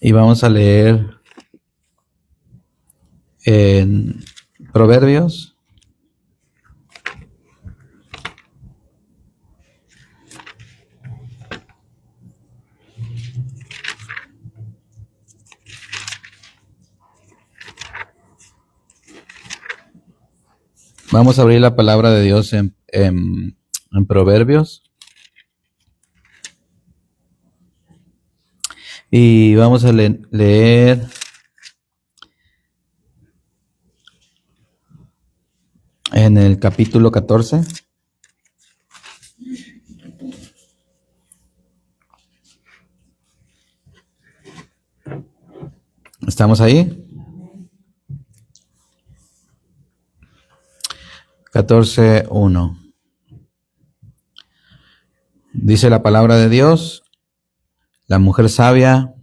Y vamos a leer en Proverbios. Vamos a abrir la palabra de Dios en Proverbios. Y vamos a leer en el capítulo 14. ¿Estamos ahí? 14:1. Dice la palabra de Dios: la mujer sabia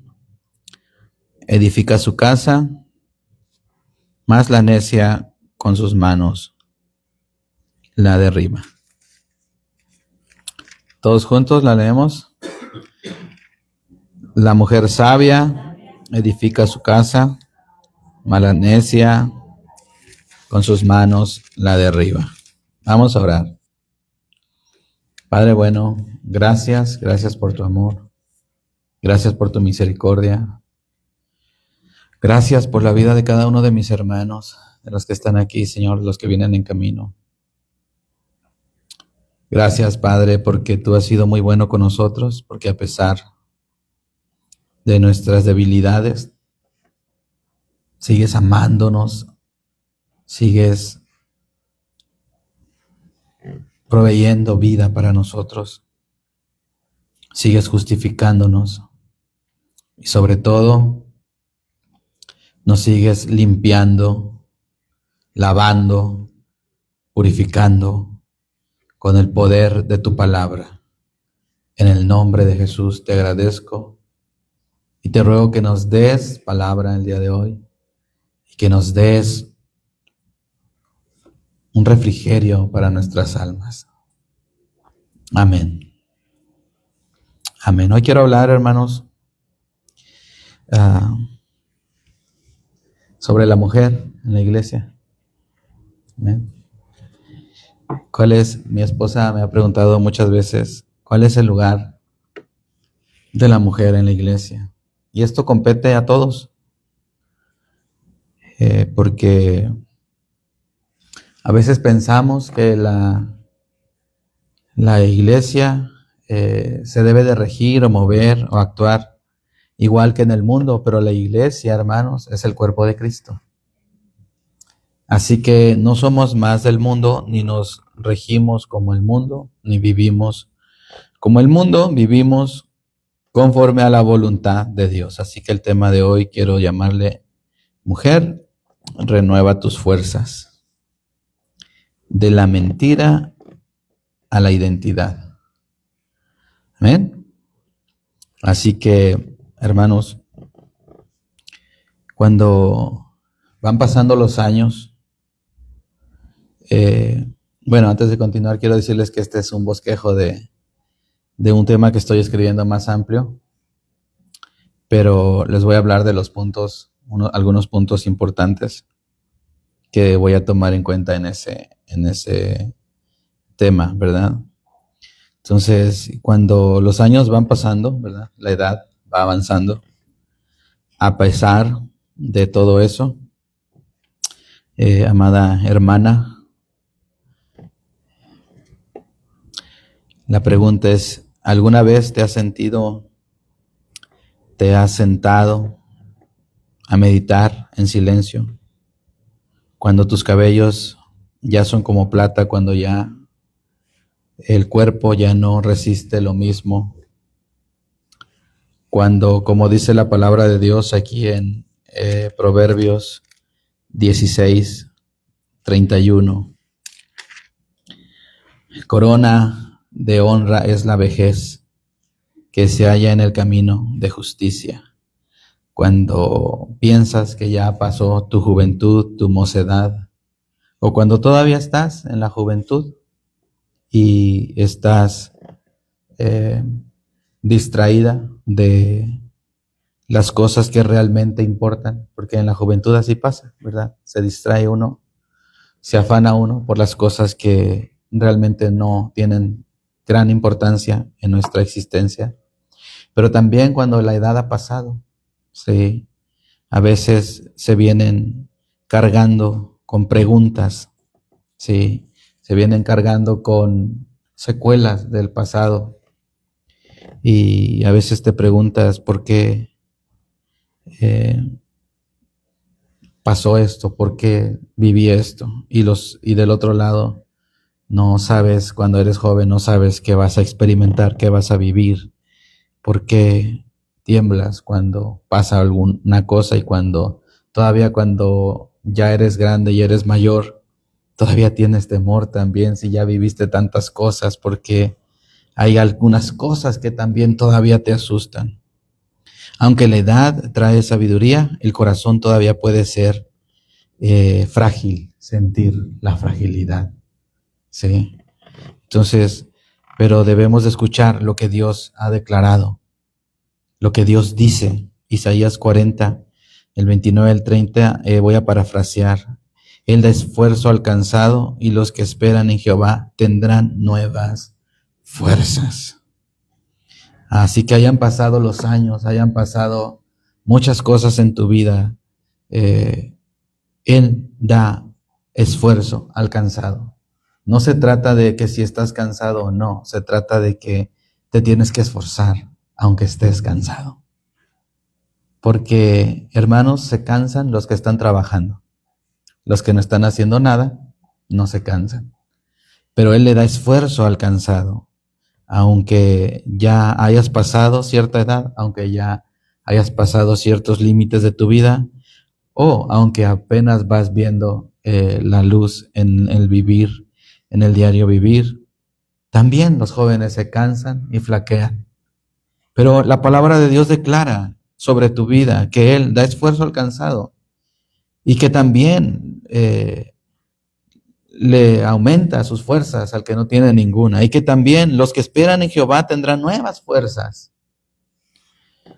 edifica su casa, mas la necia con sus manos la derriba. Todos juntos la leemos. La mujer sabia edifica su casa, mas la necia con sus manos la derriba. Vamos a orar. Padre bueno, gracias por tu amor. Gracias por tu misericordia. Gracias por la vida de cada uno de mis hermanos, de los que están aquí, Señor, los que vienen en camino. Gracias, Padre, porque tú has sido muy bueno con nosotros, porque a pesar de nuestras debilidades, sigues amándonos, sigues proveyendo vida para nosotros, sigues justificándonos y sobre todo nos sigues limpiando, lavando, purificando con el poder de tu palabra. En el nombre de Jesús te agradezco y te ruego que nos des palabra el día de hoy y que nos des un refrigerio para nuestras almas. Amén. Amén. Hoy quiero hablar, hermanos, sobre la mujer en la iglesia. Amén. Mi esposa me ha preguntado muchas veces, ¿cuál es el lugar de la mujer en la iglesia? Y esto compete a todos, porque a veces pensamos que la iglesia se debe de regir o mover o actuar igual que en el mundo, pero la iglesia, hermanos, es el cuerpo de Cristo. Así que no somos más del mundo, ni nos regimos como el mundo, ni vivimos como el mundo, vivimos conforme a la voluntad de Dios. Así que el tema de hoy quiero llamarle: mujer, renueva tus fuerzas. De la mentira a la identidad. Amén. Así que, hermanos, cuando van pasando los años, antes de continuar, quiero decirles que este es un bosquejo de un tema que estoy escribiendo más amplio, pero les voy a hablar de los puntos, algunos puntos importantes que voy a tomar en cuenta en ese tema, ¿verdad? Entonces, cuando los años van pasando, ¿verdad? La edad va avanzando. A pesar de todo eso, amada hermana, la pregunta es: ¿alguna vez te has sentado a meditar en silencio? Cuando tus cabellos ya son como plata, cuando ya el cuerpo ya no resiste lo mismo. Cuando, como dice la palabra de Dios aquí en Proverbios 16:31, corona de honra es la vejez que se halla en el camino de justicia. Cuando piensas que ya pasó tu juventud, tu mocedad, o cuando todavía estás en la juventud y estás distraída de las cosas que realmente importan, porque en la juventud así pasa, ¿verdad? Se distrae uno, se afana uno por las cosas que realmente no tienen gran importancia en nuestra existencia. Pero también cuando la edad ha pasado, sí, a veces se vienen cargando con preguntas, sí, se vienen cargando con secuelas del pasado y a veces te preguntas por qué pasó esto, por qué viví esto y del otro lado no sabes cuando eres joven, no sabes qué vas a experimentar, qué vas a vivir, por qué tiemblas cuando pasa alguna cosa y cuando ya eres grande y eres mayor, todavía tienes temor también si ya viviste tantas cosas, porque hay algunas cosas que también todavía te asustan. Aunque la edad trae sabiduría, el corazón todavía puede ser frágil, sentir la fragilidad, ¿sí? Entonces, pero debemos de escuchar lo que Dios ha declarado, lo que Dios dice. Isaías 40, el 29 al 30, voy a parafrasear. Él da esfuerzo al cansado y los que esperan en Jehová tendrán nuevas fuerzas. Así que hayan pasado los años, hayan pasado muchas cosas en tu vida, Él da esfuerzo al cansado. No se trata de que si estás cansado o no, se trata de que te tienes que esforzar aunque estés cansado. Porque, hermanos, se cansan los que están trabajando. Los que no están haciendo nada, no se cansan. Pero Él le da esfuerzo al cansado. Aunque ya hayas pasado cierta edad, aunque ya hayas pasado ciertos límites de tu vida, o aunque apenas vas viendo la luz en el vivir, en el diario vivir, también los jóvenes se cansan y flaquean. Pero la palabra de Dios declara sobre tu vida que Él da esfuerzo al cansado y que también le aumenta sus fuerzas al que no tiene ninguna, y que también los que esperan en Jehová tendrán nuevas fuerzas.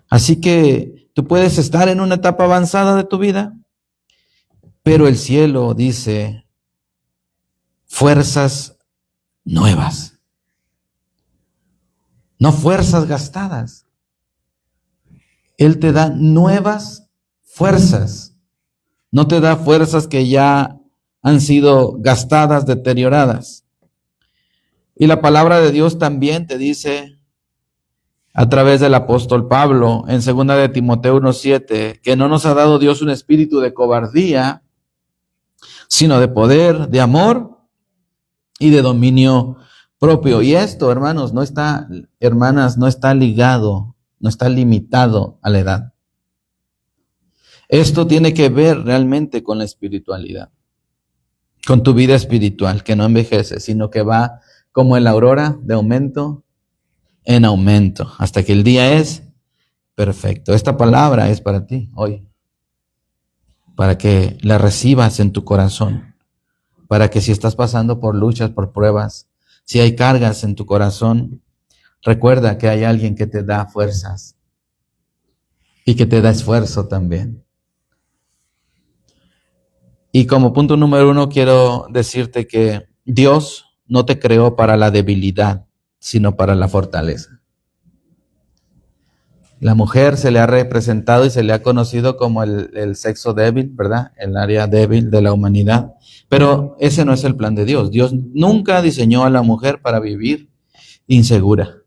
Así que tú puedes estar en una etapa avanzada de tu vida, pero el cielo dice fuerzas nuevas, no fuerzas gastadas. Él te da nuevas fuerzas, no te da fuerzas que ya han sido gastadas, deterioradas. Y la palabra de Dios también te dice a través del apóstol Pablo en 2 de Timoteo 1:7 que no nos ha dado Dios un espíritu de cobardía, sino de poder, de amor y de dominio propio. Y esto, hermanos, no está, hermanas, no está ligado, no está limitado a la edad. Esto tiene que ver realmente con la espiritualidad, con tu vida espiritual, que no envejece, sino que va como en la aurora, de aumento en aumento, hasta que el día es perfecto. Esta palabra es para ti hoy, para que la recibas en tu corazón, para que si estás pasando por luchas, por pruebas, si hay cargas en tu corazón, recuerda que hay alguien que te da fuerzas y que te da esfuerzo también. Y como punto número 1 quiero decirte que Dios no te creó para la debilidad, sino para la fortaleza. La mujer se le ha representado y se le ha conocido como el sexo débil, ¿verdad? El área débil de la humanidad. Pero ese no es el plan de Dios. Dios nunca diseñó a la mujer para vivir insegura.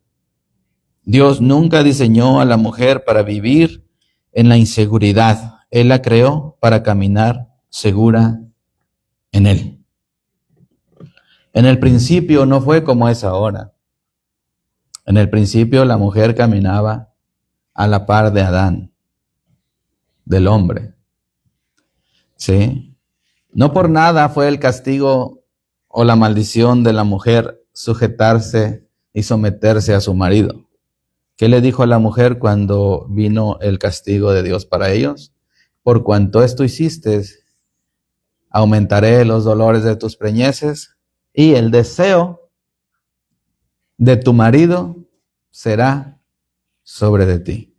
Dios nunca diseñó a la mujer para vivir en la inseguridad. Él la creó para caminar segura en Él. En el principio no fue como es ahora. En el principio la mujer caminaba a la par de Adán, del hombre. ¿Sí? No por nada fue el castigo o la maldición de la mujer sujetarse y someterse a su marido. ¿Qué le dijo a la mujer cuando vino el castigo de Dios para ellos? Por cuanto esto hiciste, aumentaré los dolores de tus preñeces y el deseo de tu marido será sobre de ti.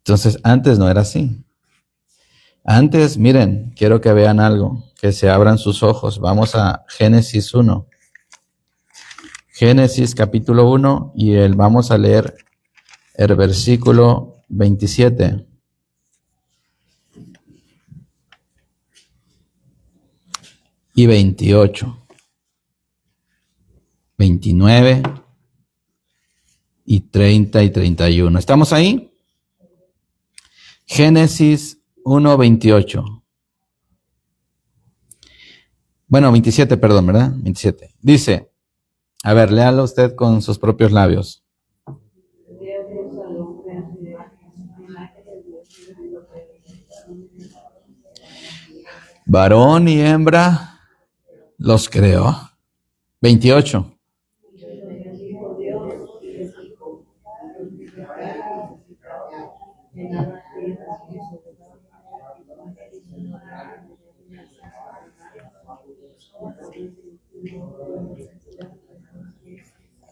Entonces, antes no era así. Antes, miren, quiero que vean algo, que se abran sus ojos. Vamos a Génesis 1. Génesis capítulo 1 y vamos a leer el versículo 27. Y 28. 29 y 30 y 31. ¿Estamos ahí? Génesis 1, 28. Bueno, 27, perdón, ¿verdad? 27. Dice, a ver, léalo usted con sus propios labios. Varón y hembra los creó. 28.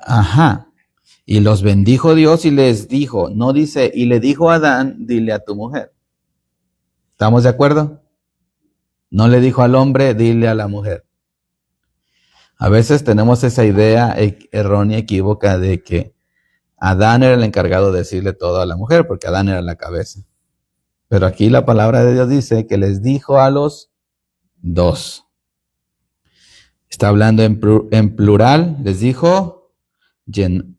Ajá. Y los bendijo Dios y les dijo, no dice, y le dijo a Adán, dile a tu mujer. ¿Estamos de acuerdo? No le dijo al hombre, dile a la mujer. A veces tenemos esa idea errónea, equívoca, de que Adán era el encargado de decirle todo a la mujer, porque Adán era la cabeza. Pero aquí la palabra de Dios dice que les dijo a los dos. Está hablando en plural, les dijo,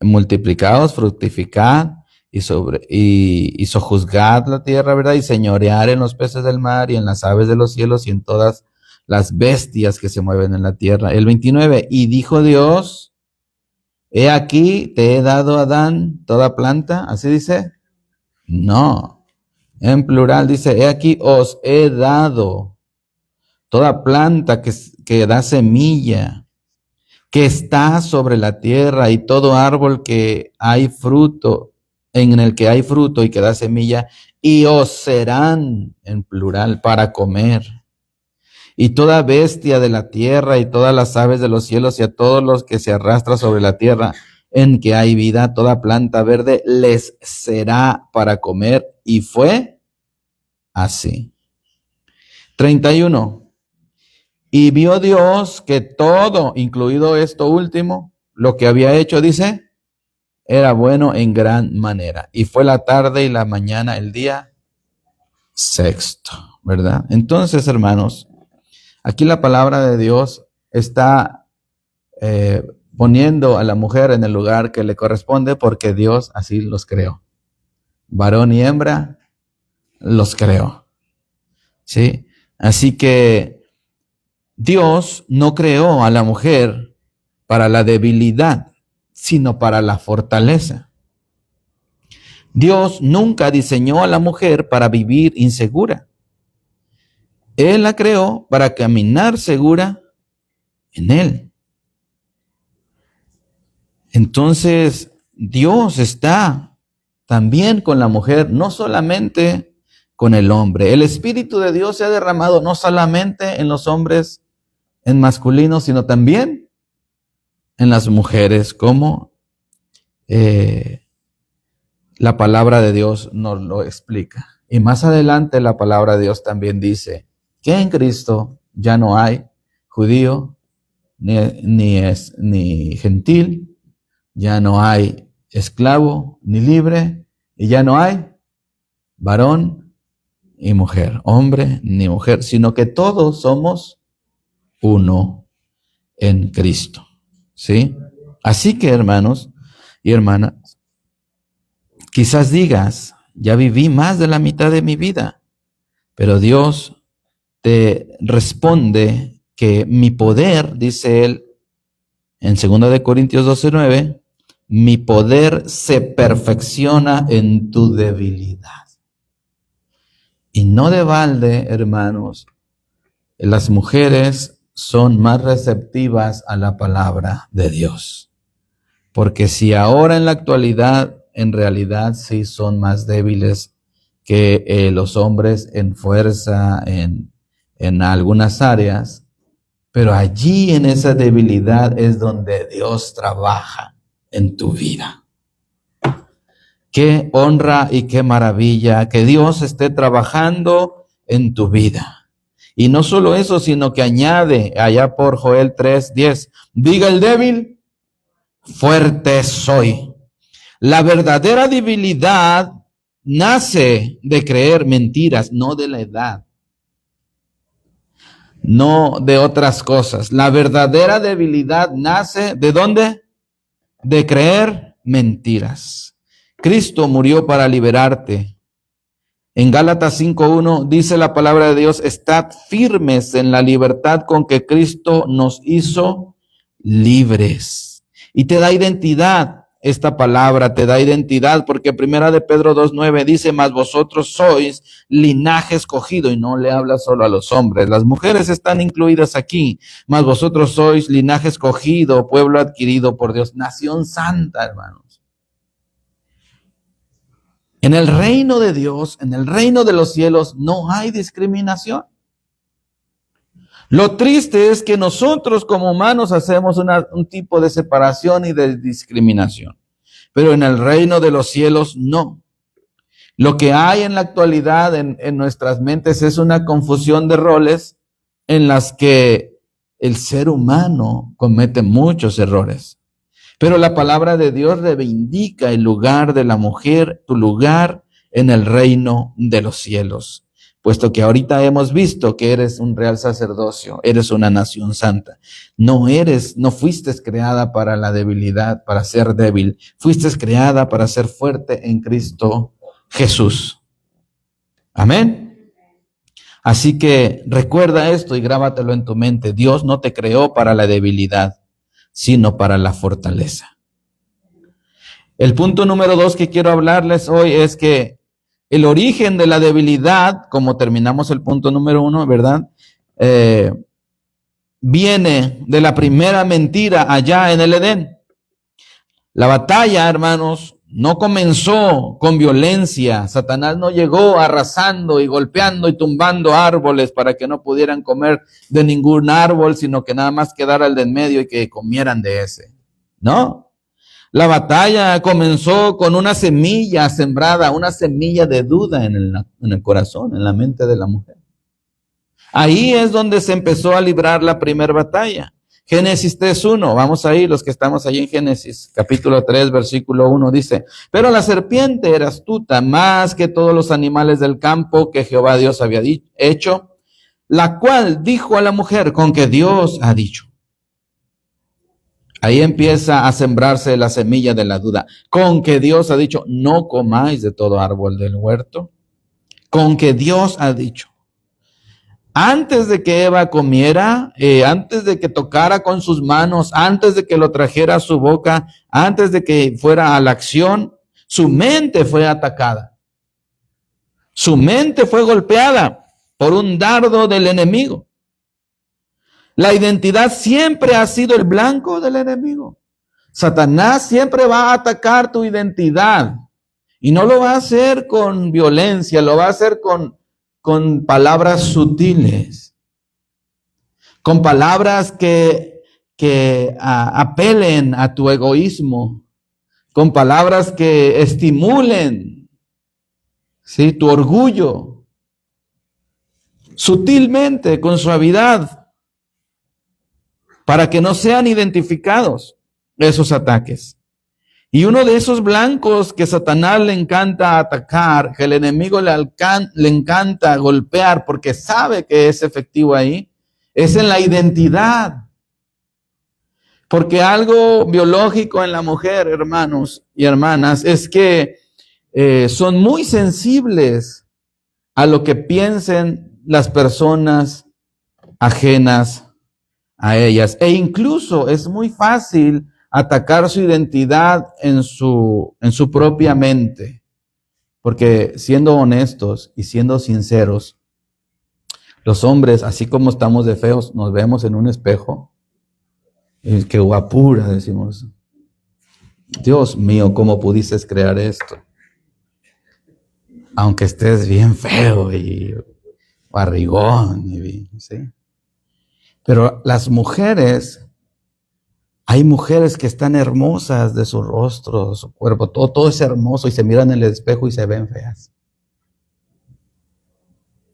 multiplicaos, fructificad y sojuzgad la tierra, ¿verdad? Y señorear en los peces del mar y en las aves de los cielos y en todas las bestias que se mueven en la tierra. El 29, y dijo Dios, he aquí te he dado, Adán, toda planta, ¿así dice? No, en plural dice, he aquí os he dado toda planta que da semilla, que está sobre la tierra, y todo árbol que hay fruto, en el que hay fruto y que da semilla, y os serán, en plural, para comer. Y toda bestia de la tierra y todas las aves de los cielos y a todos los que se arrastran sobre la tierra en que hay vida, toda planta verde les será para comer. Y fue así. 31. Y vio Dios que todo, incluido esto último, lo que había hecho, dice, era bueno en gran manera. Y fue la tarde y la mañana, el día sexto, ¿verdad? Entonces, hermanos, aquí la palabra de Dios está poniendo a la mujer en el lugar que le corresponde porque Dios así los creó. Varón y hembra los creó. ¿Sí? Así que Dios no creó a la mujer para la debilidad, sino para la fortaleza. Dios nunca diseñó a la mujer para vivir insegura. Él la creó para caminar segura en Él. Entonces, Dios está también con la mujer, no solamente con el hombre. El Espíritu de Dios se ha derramado no solamente en los hombres, en masculinos, sino también en las mujeres, como la palabra de Dios nos lo explica. Y más adelante la palabra de Dios también dice que en Cristo ya no hay judío ni gentil, ya no hay esclavo ni libre, y ya no hay varón y mujer, hombre ni mujer, sino que todos somos uno en Cristo. ¿Sí? Así que, hermanos y hermanas, quizás digas, ya viví más de la mitad de mi vida, pero Dios te responde que mi poder, dice él en 2 Corintios 12:9, mi poder se perfecciona en tu debilidad. Y no de balde, hermanos, las mujeres son más receptivas a la palabra de Dios. Porque si ahora en la actualidad, en realidad sí son más débiles que los hombres en fuerza, en algunas áreas, pero allí en esa debilidad es donde Dios trabaja en tu vida. Qué honra y qué maravilla que Dios esté trabajando en tu vida. Y no solo eso, sino que añade allá por Joel 3:10, diga el débil, fuerte soy. La verdadera debilidad nace de creer mentiras, no de la edad, no de otras cosas. La verdadera debilidad nace ¿de dónde? De creer mentiras. Cristo murió para liberarte. En Gálatas 5:1 dice la palabra de Dios, estad firmes en la libertad con que Cristo nos hizo libres. Y te da identidad. Esta palabra te da identidad porque primera de Pedro 2:9 dice, mas vosotros sois linaje escogido, y no le habla solo a los hombres, las mujeres están incluidas aquí, mas vosotros sois linaje escogido, pueblo adquirido por Dios, nación santa, hermanos. En el reino de Dios, en el reino de los cielos, no hay discriminación. Lo triste es que nosotros como humanos hacemos un tipo de separación y de discriminación, pero en el reino de los cielos no. Lo que hay en la actualidad en nuestras mentes es una confusión de roles en las que el ser humano comete muchos errores. Pero la palabra de Dios reivindica el lugar de la mujer, tu lugar en el reino de los cielos. Puesto que ahorita hemos visto que eres un real sacerdocio, eres una nación santa. No fuiste creada para la debilidad, para ser débil. Fuiste creada para ser fuerte en Cristo Jesús. Amén. Así que recuerda esto y grábatelo en tu mente. Dios no te creó para la debilidad, sino para la fortaleza. El punto número 2 que quiero hablarles hoy es que el origen de la debilidad, como terminamos el punto número 1, ¿verdad? Viene de la primera mentira allá en el Edén. La batalla, hermanos, no comenzó con violencia. Satanás no llegó arrasando y golpeando y tumbando árboles para que no pudieran comer de ningún árbol, sino que nada más quedara el de en medio y que comieran de ese. No. La batalla comenzó con una semilla sembrada, una semilla de duda en el corazón, en la mente de la mujer. Ahí es donde se empezó a librar la primera batalla. Génesis 3:1, vamos ahí, los que estamos ahí en Génesis, capítulo 3, versículo 1, dice, pero la serpiente era astuta más que todos los animales del campo que Jehová Dios había hecho, la cual dijo a la mujer, con que Dios ha dicho. Ahí empieza a sembrarse la semilla de la duda. Con que Dios ha dicho, no comáis de todo árbol del huerto. Con que Dios ha dicho. Antes de que Eva comiera, antes de que tocara con sus manos, antes de que lo trajera a su boca, antes de que fuera a la acción, su mente fue atacada. Su mente fue golpeada por un dardo del enemigo. La identidad siempre ha sido el blanco del enemigo. Satanás siempre va a atacar tu identidad. Y no lo va a hacer con violencia, lo va a hacer con palabras sutiles. Con palabras que apelen a tu egoísmo. Con palabras que estimulen, ¿sí?, tu orgullo. Sutilmente, con suavidad. Para que no sean identificados esos ataques. Y uno de esos blancos que Satanás le encanta atacar, que el enemigo le encanta golpear porque sabe que es efectivo ahí, es en la identidad. Porque algo biológico en la mujer, hermanos y hermanas, es que son muy sensibles a lo que piensen las personas ajenas a ellas. E incluso es muy fácil atacar su identidad en su propia mente. Porque siendo honestos y siendo sinceros, los hombres, así como estamos de feos, nos vemos en un espejo. Y qué guapura, decimos. Dios mío, ¿cómo pudiste crear esto? Aunque estés bien feo y barrigón, ¿sí? Pero las mujeres Hay mujeres que están hermosas de su rostro, de su cuerpo, todo es hermoso y se miran en el espejo y se ven feas.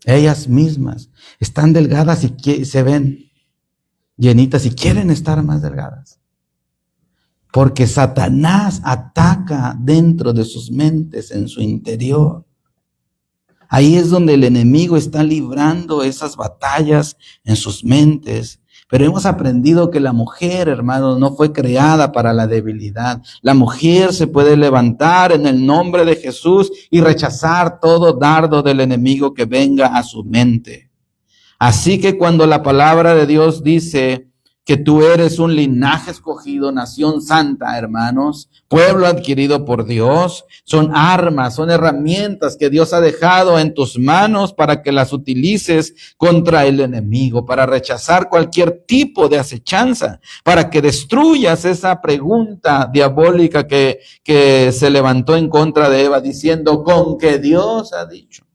Ellas mismas están delgadas y se ven llenitas y quieren estar más delgadas. Porque Satanás ataca dentro de sus mentes, en su interior. Ahí es donde el enemigo está librando esas batallas en sus mentes. Pero hemos aprendido que la mujer, hermanos, no fue creada para la debilidad. La mujer se puede levantar en el nombre de Jesús y rechazar todo dardo del enemigo que venga a su mente. Así que cuando la palabra de Dios dice que tú eres un linaje escogido, nación santa, hermanos, pueblo adquirido por Dios, son armas, son herramientas que Dios ha dejado en tus manos para que las utilices contra el enemigo, para rechazar cualquier tipo de acechanza, para que destruyas esa pregunta diabólica que se levantó en contra de Eva, diciendo, con que Dios ha dicho.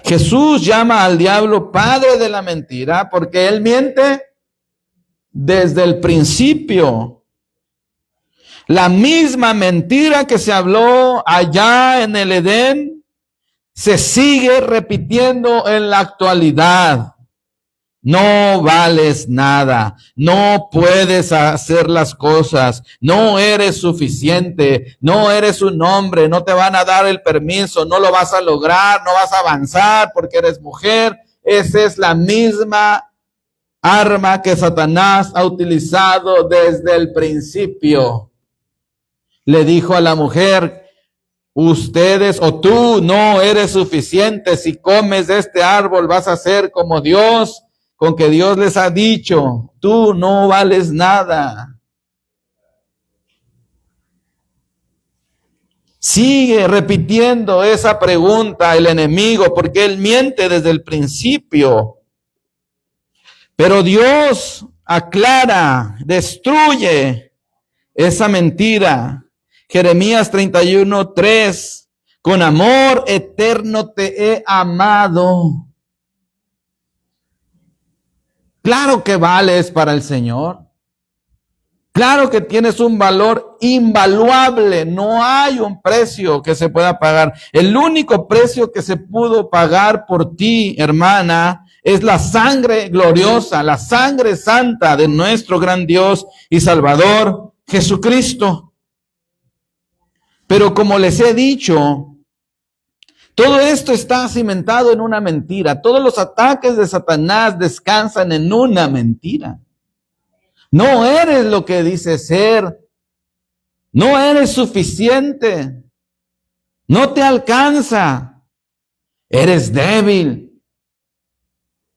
Jesús llama al diablo padre de la mentira porque él miente desde el principio. La misma mentira que se habló allá en el Edén se sigue repitiendo en la actualidad. No vales nada, no puedes hacer las cosas, no eres suficiente, no eres un hombre, no te van a dar el permiso, no lo vas a lograr, no vas a avanzar porque eres mujer. Esa es la misma arma que Satanás ha utilizado desde el principio. Le dijo a la mujer, ustedes o tú no eres suficiente, si comes de este árbol vas a ser como Dios. Con que Dios les ha dicho, tú no vales nada. Sigue repitiendo esa pregunta el enemigo, porque él miente desde el principio. Pero Dios aclara, destruye esa mentira. Jeremías 31:3, con amor eterno te he amado. Claro que vales para el Señor. Claro que tienes un valor invaluable. No hay un precio que se pueda pagar. El único precio que se pudo pagar por ti, hermana, es la sangre gloriosa, la sangre santa de nuestro gran Dios y Salvador, Jesucristo. Pero como les he dicho, todo esto está cimentado en una mentira. Todos los ataques de Satanás descansan en una mentira. No eres lo que dices ser. No eres suficiente. No te alcanza. Eres débil.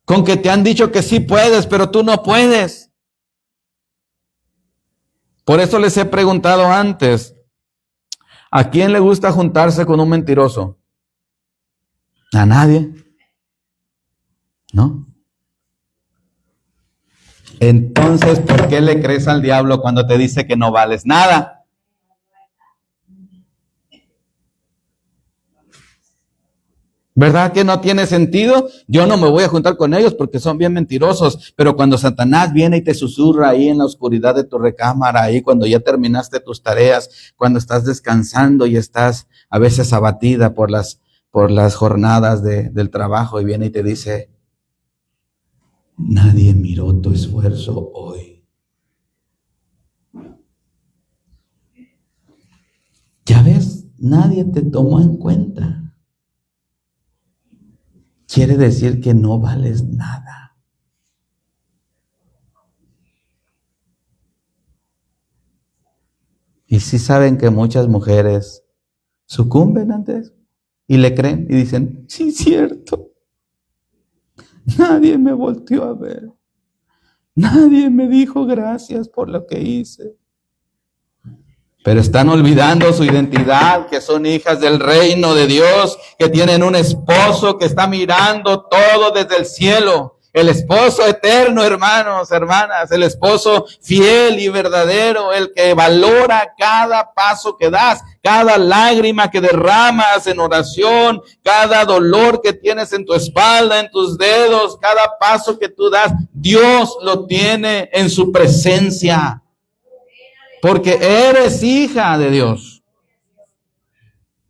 Con que te han dicho que sí puedes, pero tú no puedes. Por eso les he preguntado antes, ¿a quién le gusta juntarse con un mentiroso? ¿A nadie? ¿No? Entonces, ¿por qué le crees al diablo cuando te dice que no vales nada? ¿Verdad que no tiene sentido? Yo no me voy a juntar con ellos porque son bien mentirosos, pero cuando Satanás viene y te susurra ahí en la oscuridad de tu recámara, ahí cuando ya terminaste tus tareas, cuando estás descansando y estás a veces abatida por las jornadas del trabajo y viene y te dice, nadie miró tu esfuerzo hoy. Ya ves, nadie te tomó en cuenta. Quiere decir que no vales nada. Y sí saben que muchas mujeres sucumben ante eso. Y le creen y dicen, sí, cierto. Nadie me volteó a ver. Nadie me dijo gracias por lo que hice. Pero están olvidando su identidad, que son hijas del reino de Dios, que tienen un esposo que está mirando todo desde el cielo El esposo eterno, hermanos, hermanas, el esposo fiel y verdadero, el que valora cada paso que das, cada lágrima que derramas en oración, cada dolor que tienes en tu espalda, en tus dedos, cada paso que tú das, Dios lo tiene en su presencia. Porque eres hija de Dios.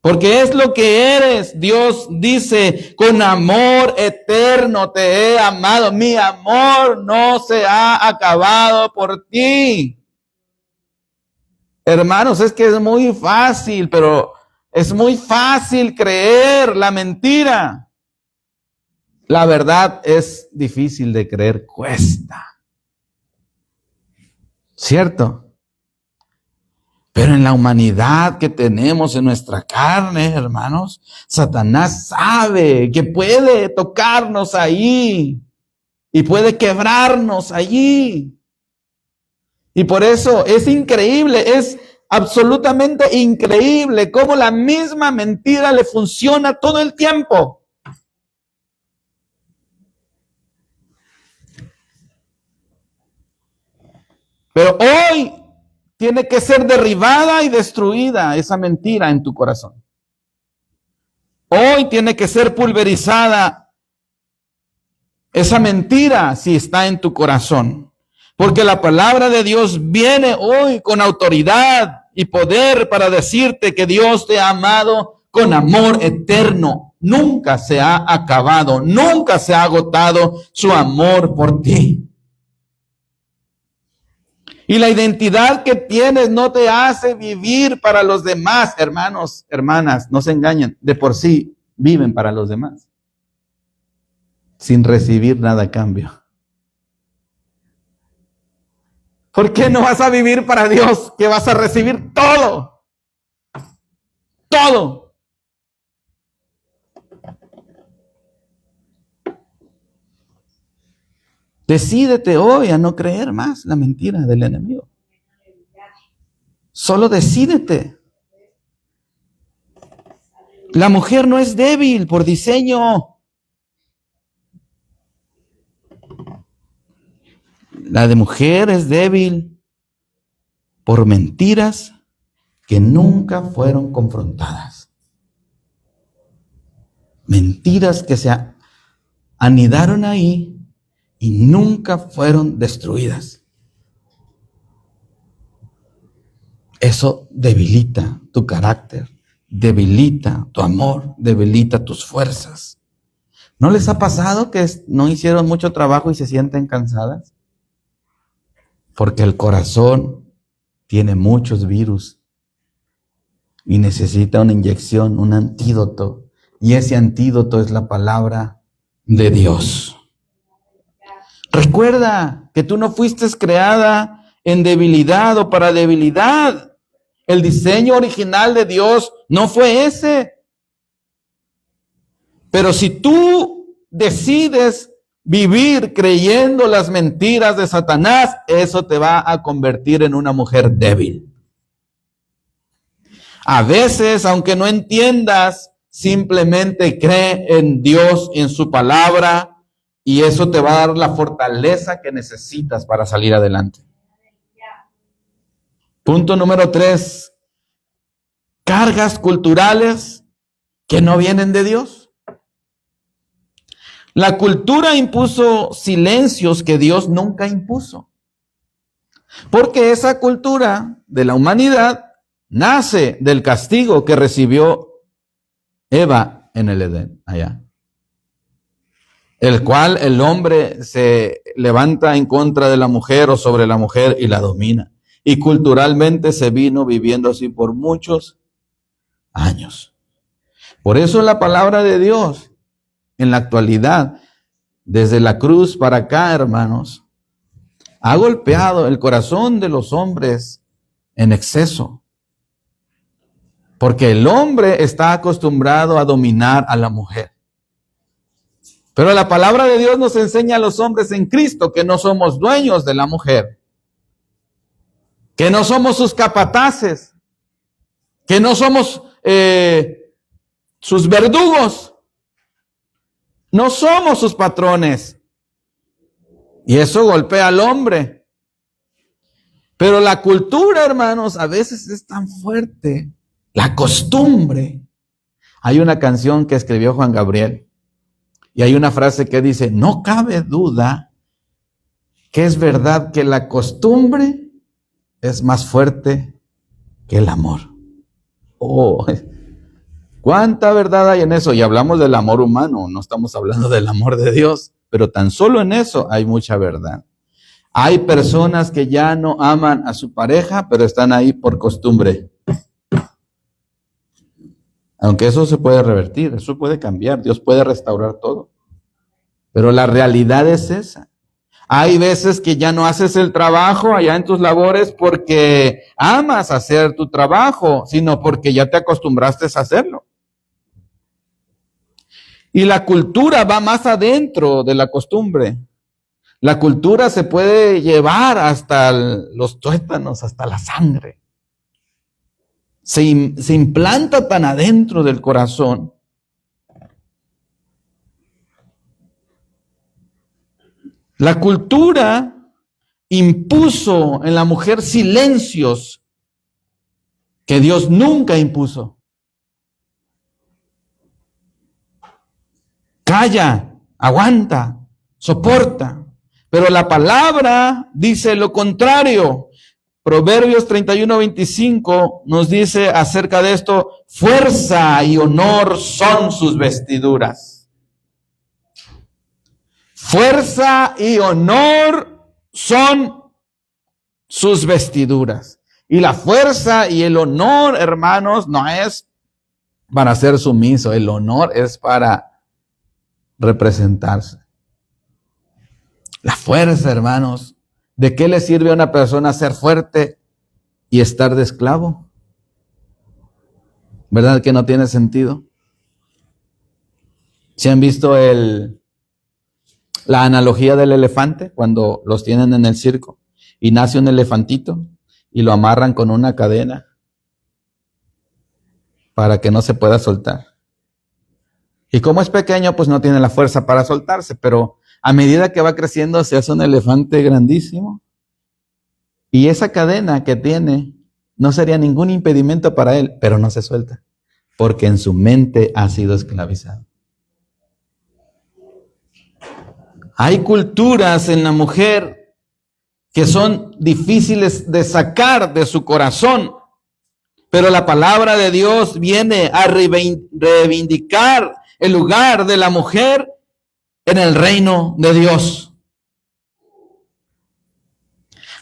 Porque es lo que eres. Dios dice, con amor eterno te he amado. Mi amor no se ha acabado por ti. Hermanos, es que es muy fácil, pero es muy fácil creer la mentira. La verdad es difícil de creer, cuesta. ¿Cierto? Pero en la humanidad que tenemos en nuestra carne, hermanos, Satanás sabe que puede tocarnos ahí y puede quebrarnos allí. Y por eso es increíble, es absolutamente increíble cómo la misma mentira le funciona todo el tiempo. Pero hoy tiene que ser derribada y destruida esa mentira en tu corazón. Hoy tiene que ser pulverizada esa mentira si está en tu corazón. Porque la palabra de Dios viene hoy con autoridad y poder para decirte que Dios te ha amado con amor eterno. Nunca se ha acabado, nunca se ha agotado su amor por ti. Y la identidad que tienes no te hace vivir para los demás. Hermanos, hermanas, no se engañen. De por sí viven para los demás. Sin recibir nada a cambio. ¿Por qué no vas a vivir para Dios? Que vas a recibir todo. Todo. Decídete hoy a no creer más la mentira del enemigo. Solo decídete. La mujer no es débil por diseño. La de mujer es débil por mentiras que nunca fueron confrontadas. Mentiras que se anidaron ahí y nunca fueron destruidas. Eso debilita tu carácter, debilita tu amor, debilita tus fuerzas. ¿No les ha pasado que no hicieron mucho trabajo y se sienten cansadas? Porque el corazón tiene muchos virus y necesita una inyección, un antídoto. Y ese antídoto es la palabra de Dios. Recuerda que tú no fuiste creada en debilidad o para debilidad. El diseño original de Dios no fue ese. Pero si tú decides vivir creyendo las mentiras de Satanás, eso te va a convertir en una mujer débil. A veces, aunque no entiendas, simplemente cree en Dios, en su palabra, y eso te va a dar la fortaleza que necesitas para salir adelante. Punto número 3. Cargas culturales que no vienen de Dios. La cultura impuso silencios que Dios nunca impuso. Porque esa cultura de la humanidad nace del castigo que recibió Eva en el Edén, allá. El cual el hombre se levanta en contra de la mujer o sobre la mujer y la domina. Y culturalmente se vino viviendo así por muchos años. Por eso la palabra de Dios en la actualidad, desde la cruz para acá, hermanos, ha golpeado el corazón de los hombres en exceso. Porque el hombre está acostumbrado a dominar a la mujer. Pero la palabra de Dios nos enseña a los hombres en Cristo que no somos dueños de la mujer. Que no somos sus capataces. Que no somos sus verdugos. No somos sus patrones. Y eso golpea al hombre. Pero la cultura, hermanos, a veces es tan fuerte. La costumbre. Hay una canción que escribió Juan Gabriel. Y hay una frase que dice, no cabe duda que es verdad que la costumbre es más fuerte que el amor. Oh, ¿cuánta verdad hay en eso? Y hablamos del amor humano, no estamos hablando del amor de Dios, pero tan solo en eso hay mucha verdad. Hay personas que ya no aman a su pareja, pero están ahí por costumbre. Aunque eso se puede revertir, eso puede cambiar, Dios puede restaurar todo. Pero la realidad es esa. Hay veces que ya no haces el trabajo allá en tus labores porque amas hacer tu trabajo, sino porque ya te acostumbraste a hacerlo. Y la cultura va más adentro de la costumbre. La cultura se puede llevar hasta los tuétanos, hasta la sangre. Se implanta tan adentro del corazón. La cultura impuso en la mujer silencios que Dios nunca impuso. Calla, aguanta, soporta. Pero la palabra dice lo contrario. Proverbios 31:25 nos dice acerca de esto, fuerza y honor son sus vestiduras. Fuerza y honor son sus vestiduras. Y la fuerza y el honor, hermanos, no es para ser sumiso. El honor es para representarse. La fuerza, hermanos. ¿De qué le sirve a una persona ser fuerte y estar de esclavo? ¿Verdad que no tiene sentido? ¿Se han visto la analogía del elefante cuando los tienen en el circo y nace un elefantito y lo amarran con una cadena para que no se pueda soltar? Y como es pequeño, pues no tiene la fuerza para soltarse, pero a medida que va creciendo se hace un elefante grandísimo. Y esa cadena que tiene no sería ningún impedimento para él, pero no se suelta, porque en su mente ha sido esclavizado. Hay culturas en la mujer que son difíciles de sacar de su corazón, pero la palabra de Dios viene a reivindicar el lugar de la mujer en el reino de Dios.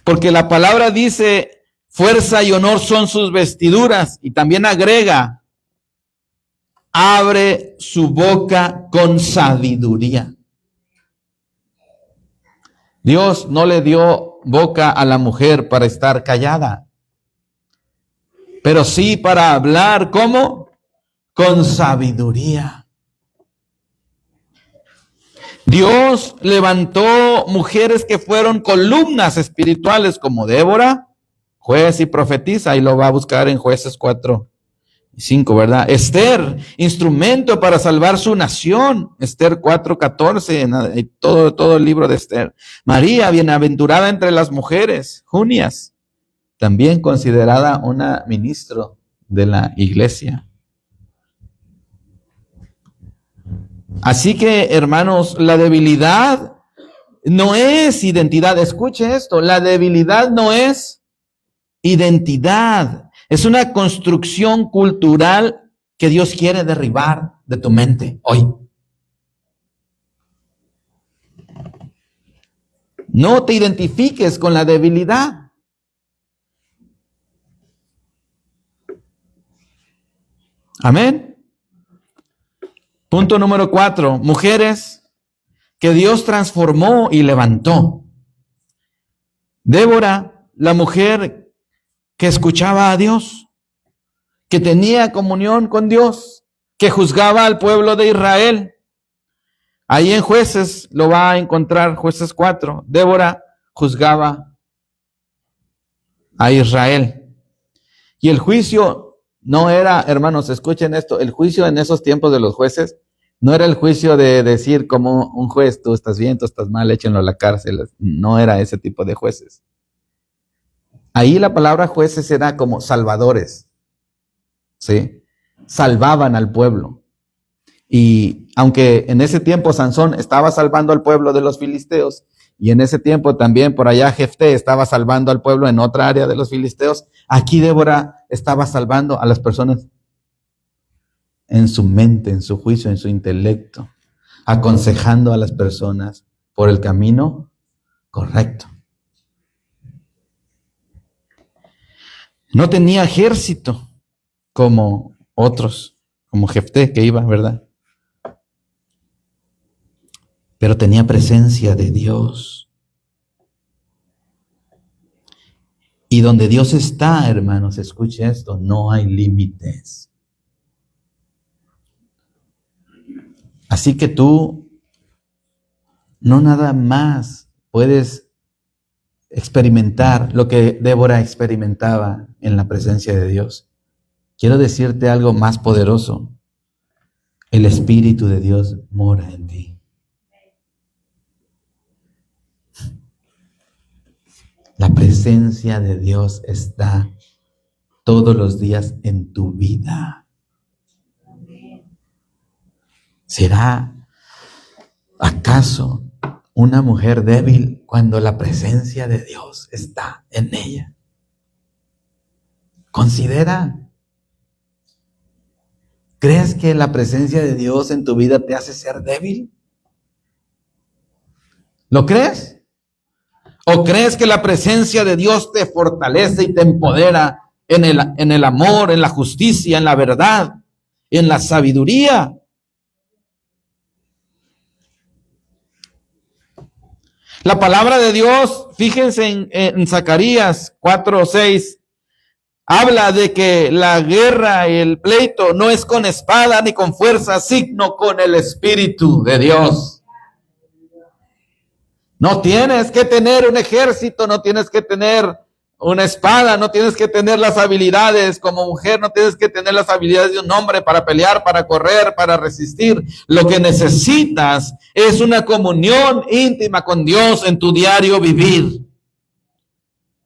Porque la palabra dice, fuerza y honor son sus vestiduras, y también agrega, abre su boca con sabiduría. Dios no le dio boca a la mujer para estar callada, pero sí para hablar, ¿cómo? Con sabiduría. Dios levantó mujeres que fueron columnas espirituales como Débora, juez y profetisa, y lo va a buscar en Jueces 4:5, ¿verdad? Esther, instrumento para salvar su nación, Esther 4:14, todo el libro de Esther. María, bienaventurada entre las mujeres, Junias, también considerada una ministro de la iglesia. Así que, hermanos, la debilidad no es identidad. Escuche esto, la debilidad no es identidad. Es una construcción cultural que Dios quiere derribar de tu mente hoy. No te identifiques con la debilidad. Amén. Punto número 4, mujeres que Dios transformó y levantó. Débora, la mujer que escuchaba a Dios, que tenía comunión con Dios, que juzgaba al pueblo de Israel. Ahí en Jueces lo va a encontrar, Jueces 4. Débora juzgaba a Israel. Y el juicio no era, hermanos, escuchen esto, el juicio en esos tiempos de los jueces No era el juicio de decir como un juez, tú estás bien, tú estás mal, échenlo a la cárcel. No era ese tipo de jueces. Ahí la palabra jueces era como salvadores, ¿sí? Salvaban al pueblo. Y aunque en ese tiempo Sansón estaba salvando al pueblo de los filisteos, y en ese tiempo también por allá Jefté estaba salvando al pueblo en otra área de los filisteos, aquí Débora estaba salvando a las personas en su mente, en su juicio, en su intelecto, aconsejando a las personas por el camino correcto. No tenía ejército como otros, como Jefté que iba, ¿verdad? Pero tenía presencia de Dios. Y donde Dios está, hermanos, escuche esto, no hay límites. Así que tú no nada más puedes experimentar lo que Débora experimentaba en la presencia de Dios. Quiero decirte algo más poderoso. El Espíritu de Dios mora en ti. La presencia de Dios está todos los días en tu vida. ¿Será acaso una mujer débil cuando la presencia de Dios está en ella? Considera. ¿Crees que la presencia de Dios en tu vida te hace ser débil? ¿Lo crees? ¿O crees que la presencia de Dios te fortalece y te empodera en el amor, en la justicia, en la verdad, en la sabiduría? La palabra de Dios, fíjense en Zacarías 4:6, habla de que la guerra y el pleito no es con espada ni con fuerza, sino con el Espíritu de Dios. No tienes que tener un ejército, no tienes que tener una espada, no tienes que tener las habilidades como mujer, no tienes que tener las habilidades de un hombre para pelear, para correr, para resistir. Lo que necesitas es una comunión íntima con Dios en tu diario vivir.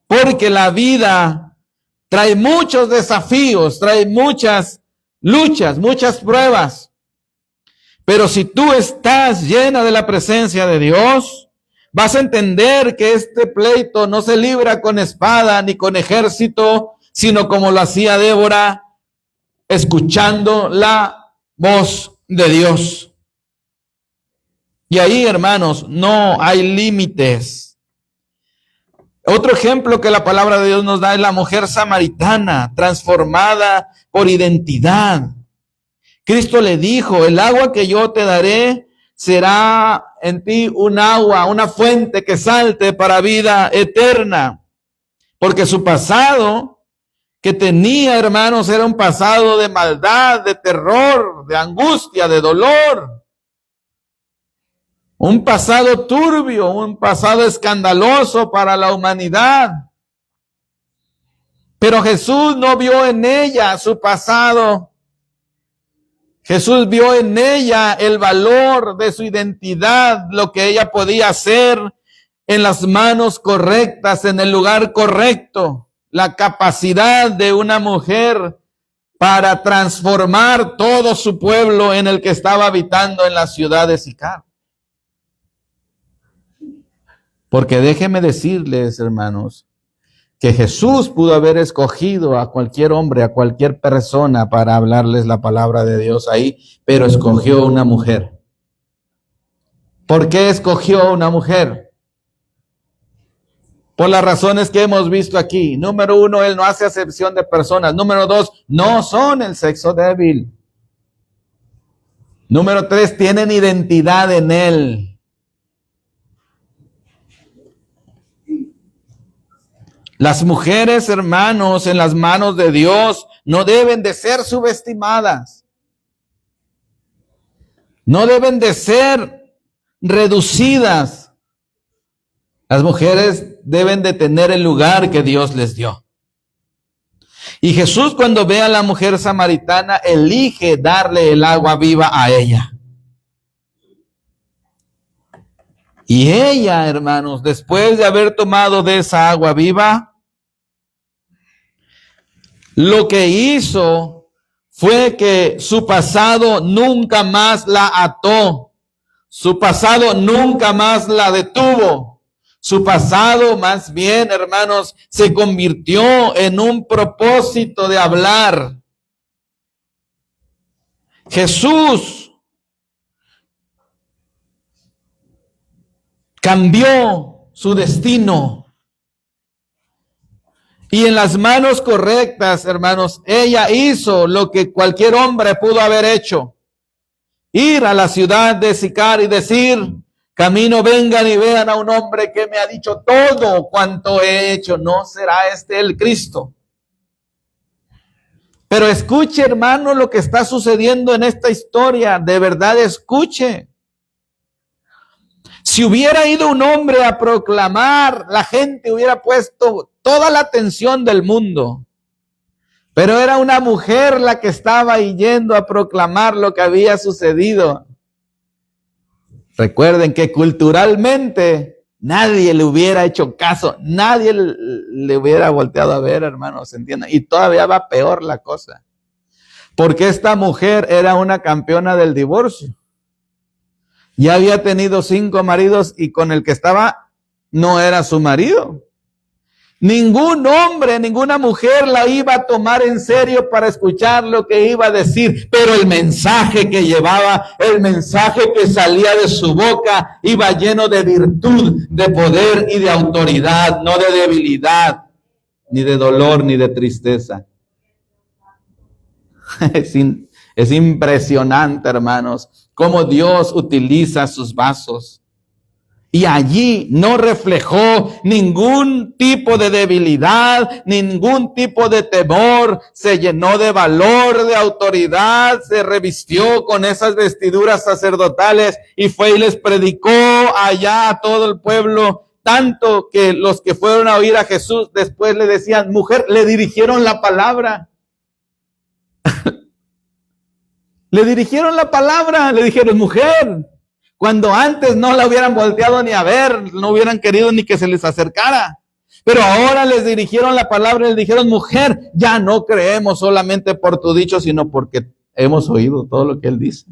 Porque la vida trae muchos desafíos, trae muchas luchas, muchas pruebas. Pero si tú estás llena de la presencia de Dios, vas a entender que este pleito no se libra con espada ni con ejército, sino como lo hacía Débora, escuchando la voz de Dios. Y ahí, hermanos, no hay límites. Otro ejemplo que la palabra de Dios nos da es la mujer samaritana, transformada por identidad. Cristo le dijo, el agua que yo te daré será en ti un agua, una fuente que salte para vida eterna. Porque su pasado que tenía, hermanos, era un pasado de maldad, de terror, de angustia, de dolor. Un pasado turbio, un pasado escandaloso para la humanidad. Pero Jesús no vio en ella su pasado. Jesús vio en ella el valor de su identidad, lo que ella podía hacer en las manos correctas, en el lugar correcto, la capacidad de una mujer para transformar todo su pueblo en el que estaba habitando en la ciudad de Sicar. Porque déjenme decirles, hermanos, que Jesús pudo haber escogido a cualquier hombre, a cualquier persona para hablarles la palabra de Dios ahí, pero escogió una mujer. ¿Por qué escogió una mujer? Por las razones que hemos visto aquí. Número 1, Él no hace acepción de personas. Número 2, no son el sexo débil. Número 3, tienen identidad en Él. Las mujeres, hermanos, en las manos de Dios no deben de ser subestimadas. No deben de ser reducidas. Las mujeres deben de tener el lugar que Dios les dio. Y Jesús, cuando ve a la mujer samaritana, elige darle el agua viva a ella. Y ella, hermanos, después de haber tomado de esa agua viva, lo que hizo fue que su pasado nunca más la ató. Su pasado nunca más la detuvo. Su pasado, más bien, hermanos, se convirtió en un propósito de hablar. Jesús cambió su destino. Y en las manos correctas, hermanos, ella hizo lo que cualquier hombre pudo haber hecho. Ir a la ciudad de Sicar y decir, camino, vengan y vean a un hombre que me ha dicho todo cuanto he hecho. ¿No será este el Cristo? Pero escuche, hermano, lo que está sucediendo en esta historia. De verdad, escuche. Si hubiera ido un hombre a proclamar, la gente hubiera puesto toda la atención del mundo. Pero era una mujer la que estaba yendo a proclamar lo que había sucedido. Recuerden que culturalmente nadie le hubiera hecho caso, nadie le hubiera volteado a ver, hermanos, ¿se entienden? Y todavía va peor la cosa. Porque esta mujer era una campeona del divorcio. Ya había tenido 5 maridos y con el que estaba no era su marido. Ningún hombre, ninguna mujer la iba a tomar en serio para escuchar lo que iba a decir, pero el mensaje que llevaba, el mensaje que salía de su boca, iba lleno de virtud, de poder y de autoridad, no de debilidad, ni de dolor, ni de tristeza. Es impresionante, hermanos, cómo Dios utiliza sus vasos. Y allí no reflejó ningún tipo de debilidad, ningún tipo de temor. Se llenó de valor, de autoridad, se revistió con esas vestiduras sacerdotales y fue y les predicó allá a todo el pueblo. Tanto que los que fueron a oír a Jesús después le decían, mujer, le dirigieron la palabra. Le dirigieron la palabra, le dijeron, mujer. Cuando antes no la hubieran volteado ni a ver, no hubieran querido ni que se les acercara. Pero ahora les dirigieron la palabra y les dijeron, mujer, ya no creemos solamente por tu dicho, sino porque hemos oído todo lo que él dice.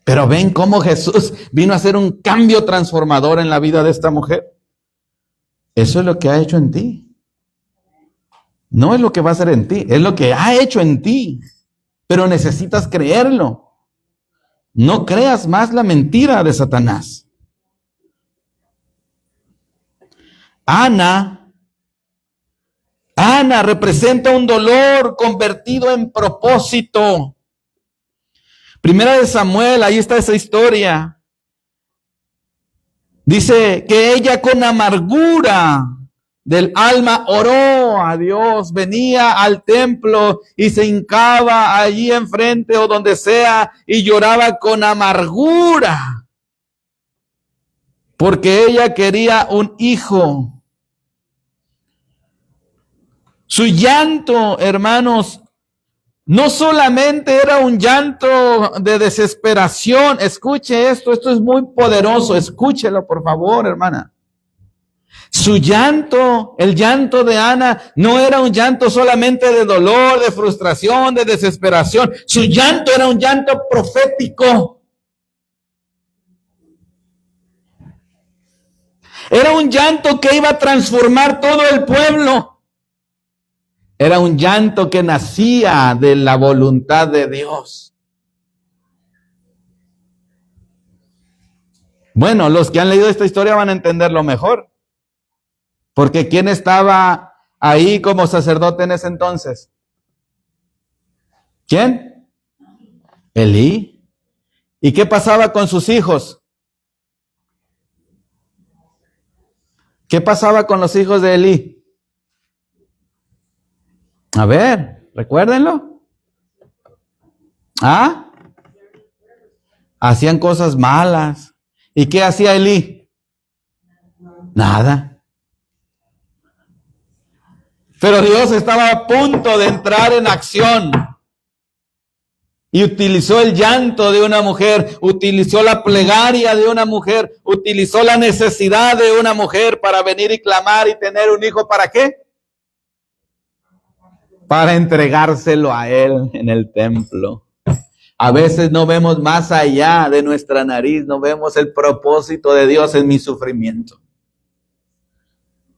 Pero ven cómo Jesús vino a hacer un cambio transformador en la vida de esta mujer. Eso es lo que ha hecho en ti. No es lo que va a hacer en ti, es lo que ha hecho en ti. Pero necesitas creerlo. No creas más la mentira de Satanás. Ana representa un dolor convertido en propósito. Primera de Samuel, ahí está esa historia. Dice que ella con amargura del alma oró a Dios, venía al templo y se hincaba allí enfrente o donde sea y lloraba con amargura porque ella quería un hijo. Su llanto, hermanos, no solamente era un llanto de desesperación. Escuche esto es muy poderoso, escúchelo por favor, hermana. Su llanto, el llanto de Ana, no era un llanto solamente de dolor, de frustración, de desesperación. Su llanto era un llanto profético. Era un llanto que iba a transformar todo el pueblo. Era un llanto que nacía de la voluntad de Dios. Bueno, los que han leído esta historia van a entenderlo mejor. Porque ¿quién estaba ahí como sacerdote en ese entonces? ¿Quién? Elí. ¿Y qué pasaba con sus hijos? ¿Qué pasaba con los hijos de Elí? A ver, recuérdenlo. ¿Ah? Hacían cosas malas. ¿Y qué hacía Elí? Nada. Pero Dios estaba a punto de entrar en acción. Y utilizó el llanto de una mujer, utilizó la plegaria de una mujer, utilizó la necesidad de una mujer para venir y clamar y tener un hijo. ¿Para qué? Para entregárselo a Él en el templo. A veces no vemos más allá de nuestra nariz, no vemos el propósito de Dios en mi sufrimiento.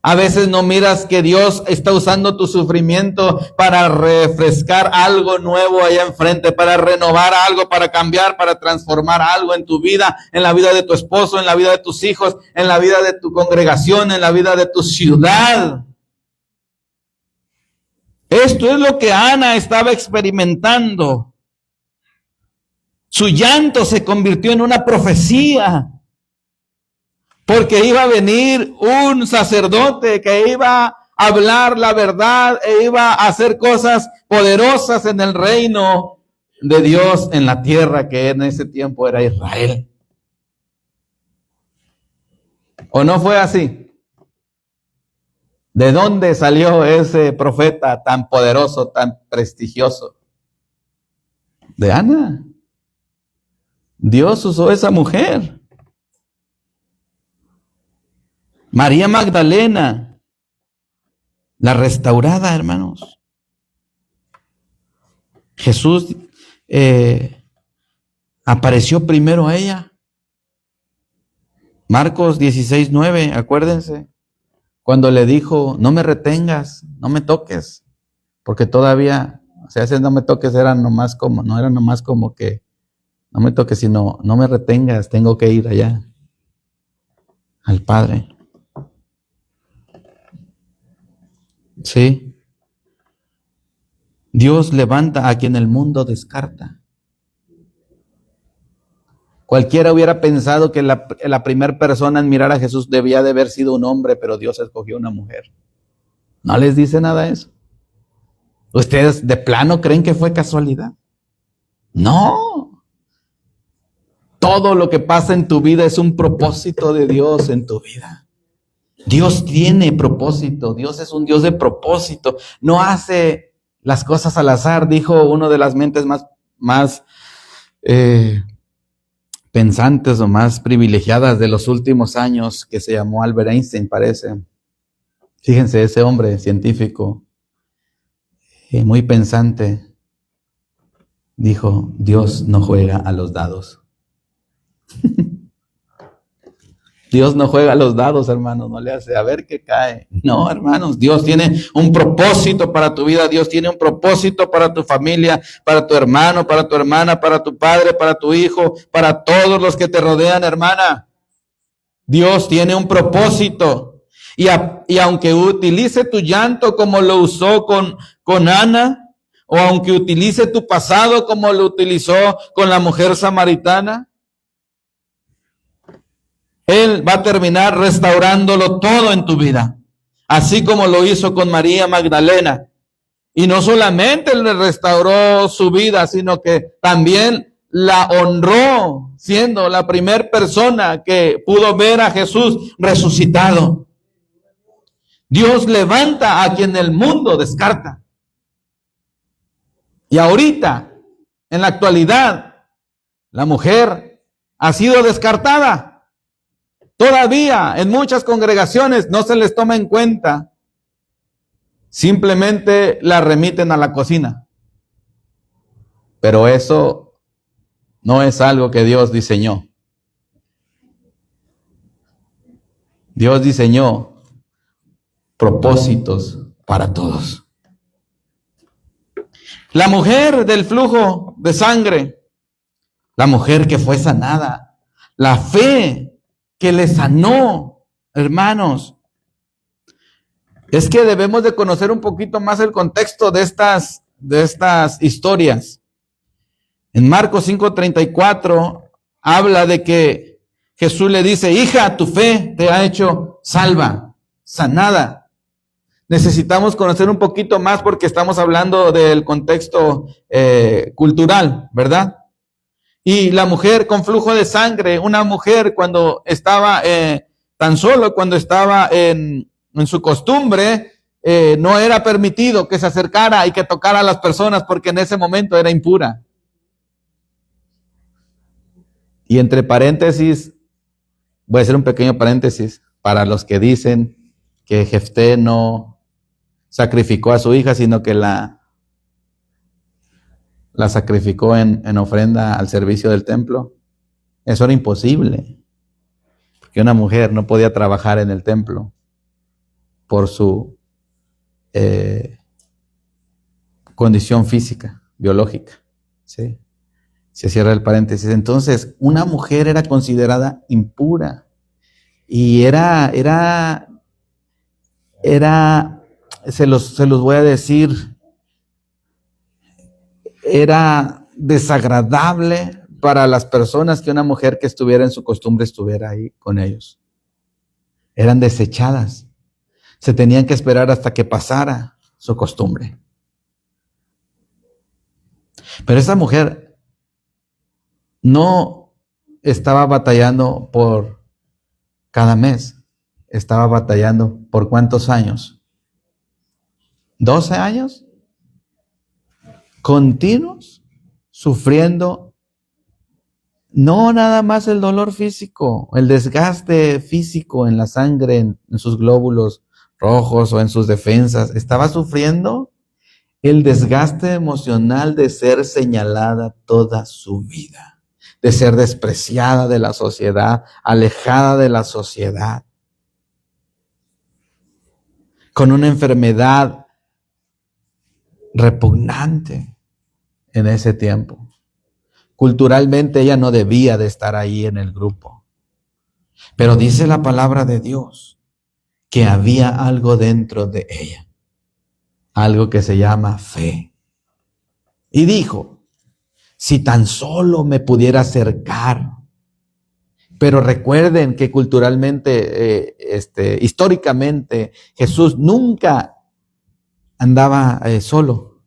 A veces no miras que Dios está usando tu sufrimiento para refrescar algo nuevo allá enfrente, para renovar algo, para cambiar, para transformar algo en tu vida, en la vida de tu esposo, en la vida de tus hijos, en la vida de tu congregación, en la vida de tu ciudad. Esto es lo que Ana estaba experimentando. Su llanto se convirtió en una profecía. Porque iba a venir un sacerdote que iba a hablar la verdad e iba a hacer cosas poderosas en el reino de Dios en la tierra que en ese tiempo era Israel. ¿O no fue así? ¿De dónde salió ese profeta tan poderoso, tan prestigioso? De Ana. Dios usó esa mujer. María Magdalena, la restaurada, hermanos. Jesús apareció primero a ella. Marcos 16:9, acuérdense, cuando le dijo, no me retengas, no me toques, porque todavía, o sea, ese no me toques no era nomás como que, no me toques, sino, no me retengas, tengo que ir allá, al Padre. Sí. Dios levanta a quien el mundo descarta. Cualquiera hubiera pensado que la primera persona en mirar a Jesús debía de haber sido un hombre, pero Dios escogió una mujer. ¿No les dice nada eso? ¿Ustedes de plano creen que fue casualidad? No. Todo lo que pasa en tu vida es un propósito de Dios en tu vida. Dios tiene propósito, Dios es un Dios de propósito, no hace las cosas al azar, dijo uno de las mentes más pensantes o más privilegiadas de los últimos años, que se llamó Albert Einstein, parece. Fíjense, ese hombre científico, muy pensante, dijo, Dios no juega a los dados. Dios no juega a los dados, hermanos, no le hace a ver qué cae. No, hermanos, Dios tiene un propósito para tu vida, Dios tiene un propósito para tu familia, para tu hermano, para tu hermana, para tu padre, para tu hijo, para todos los que te rodean, hermana. Dios tiene un propósito. Y aunque utilice tu llanto como lo usó con Ana, o aunque utilice tu pasado como lo utilizó con la mujer samaritana, Él va a terminar restaurándolo todo en tu vida, así como lo hizo con María Magdalena. Y no solamente le restauró su vida, sino que también la honró, siendo la primera persona que pudo ver a Jesús resucitado. Dios levanta a quien el mundo descarta. Y ahorita, en la actualidad, la mujer ha sido descartada. Todavía en muchas congregaciones no se les toma en cuenta. Simplemente la remiten a la cocina. Pero eso no es algo que Dios diseñó. Dios diseñó propósitos para todos. La mujer del flujo de sangre, la mujer que fue sanada, la fe que le sanó, hermanos. Es que debemos de conocer un poquito más el contexto de estas historias. En Marcos 5:34 habla de que Jesús le dice, hija, tu fe te ha hecho salva, sanada. Necesitamos conocer un poquito más porque estamos hablando del contexto cultural, ¿verdad? Y la mujer con flujo de sangre, una mujer cuando estaba tan solo, cuando estaba en su costumbre, no era permitido que se acercara y que tocara a las personas porque en ese momento era impura. Y entre paréntesis, voy a hacer un pequeño paréntesis para los que dicen que Jefté no sacrificó a su hija, sino que la sacrificó en ofrenda al servicio del templo. Eso era imposible, porque una mujer no podía trabajar en el templo por su condición física, biológica. ¿Sí? Se cierra el paréntesis. Entonces, una mujer era considerada impura y se los voy a decir, era desagradable para las personas que una mujer que estuviera en su costumbre estuviera ahí con ellos. Eran desechadas. Se tenían que esperar hasta que pasara su costumbre. Pero esa mujer no estaba batallando por cada mes, estaba batallando por ¿cuántos años? 12 años continuos, sufriendo no nada más el dolor físico, el desgaste físico en la sangre, en sus glóbulos rojos o en sus defensas, estaba sufriendo el desgaste emocional de ser señalada toda su vida, de ser despreciada de la sociedad, alejada de la sociedad, con una enfermedad repugnante en ese tiempo. Culturalmente ella no debía de estar ahí en el grupo, pero dice la palabra de Dios que había algo dentro de ella, algo que se llama fe. Y dijo, si tan solo me pudiera acercar. Pero recuerden que culturalmente, históricamente, Jesús nunca andaba solo.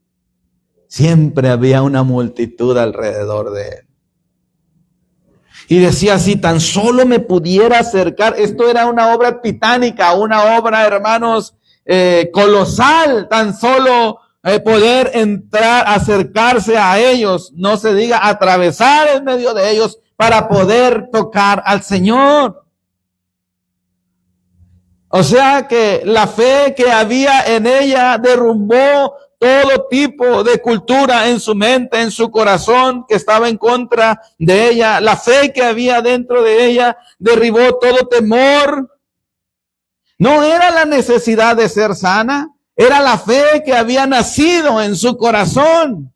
Siempre había una multitud alrededor de él. Y decía, si tan solo me pudiera acercar. Esto era una obra titánica, una obra, hermanos, colosal. Tan solo poder entrar, acercarse a ellos, no se diga atravesar en medio de ellos para poder tocar al Señor. O sea que la fe que había en ella derrumbó todo tipo de cultura en su mente, en su corazón, que estaba en contra de ella. La fe que había dentro de ella derribó todo temor. No era la necesidad de ser sana, era la fe que había nacido en su corazón,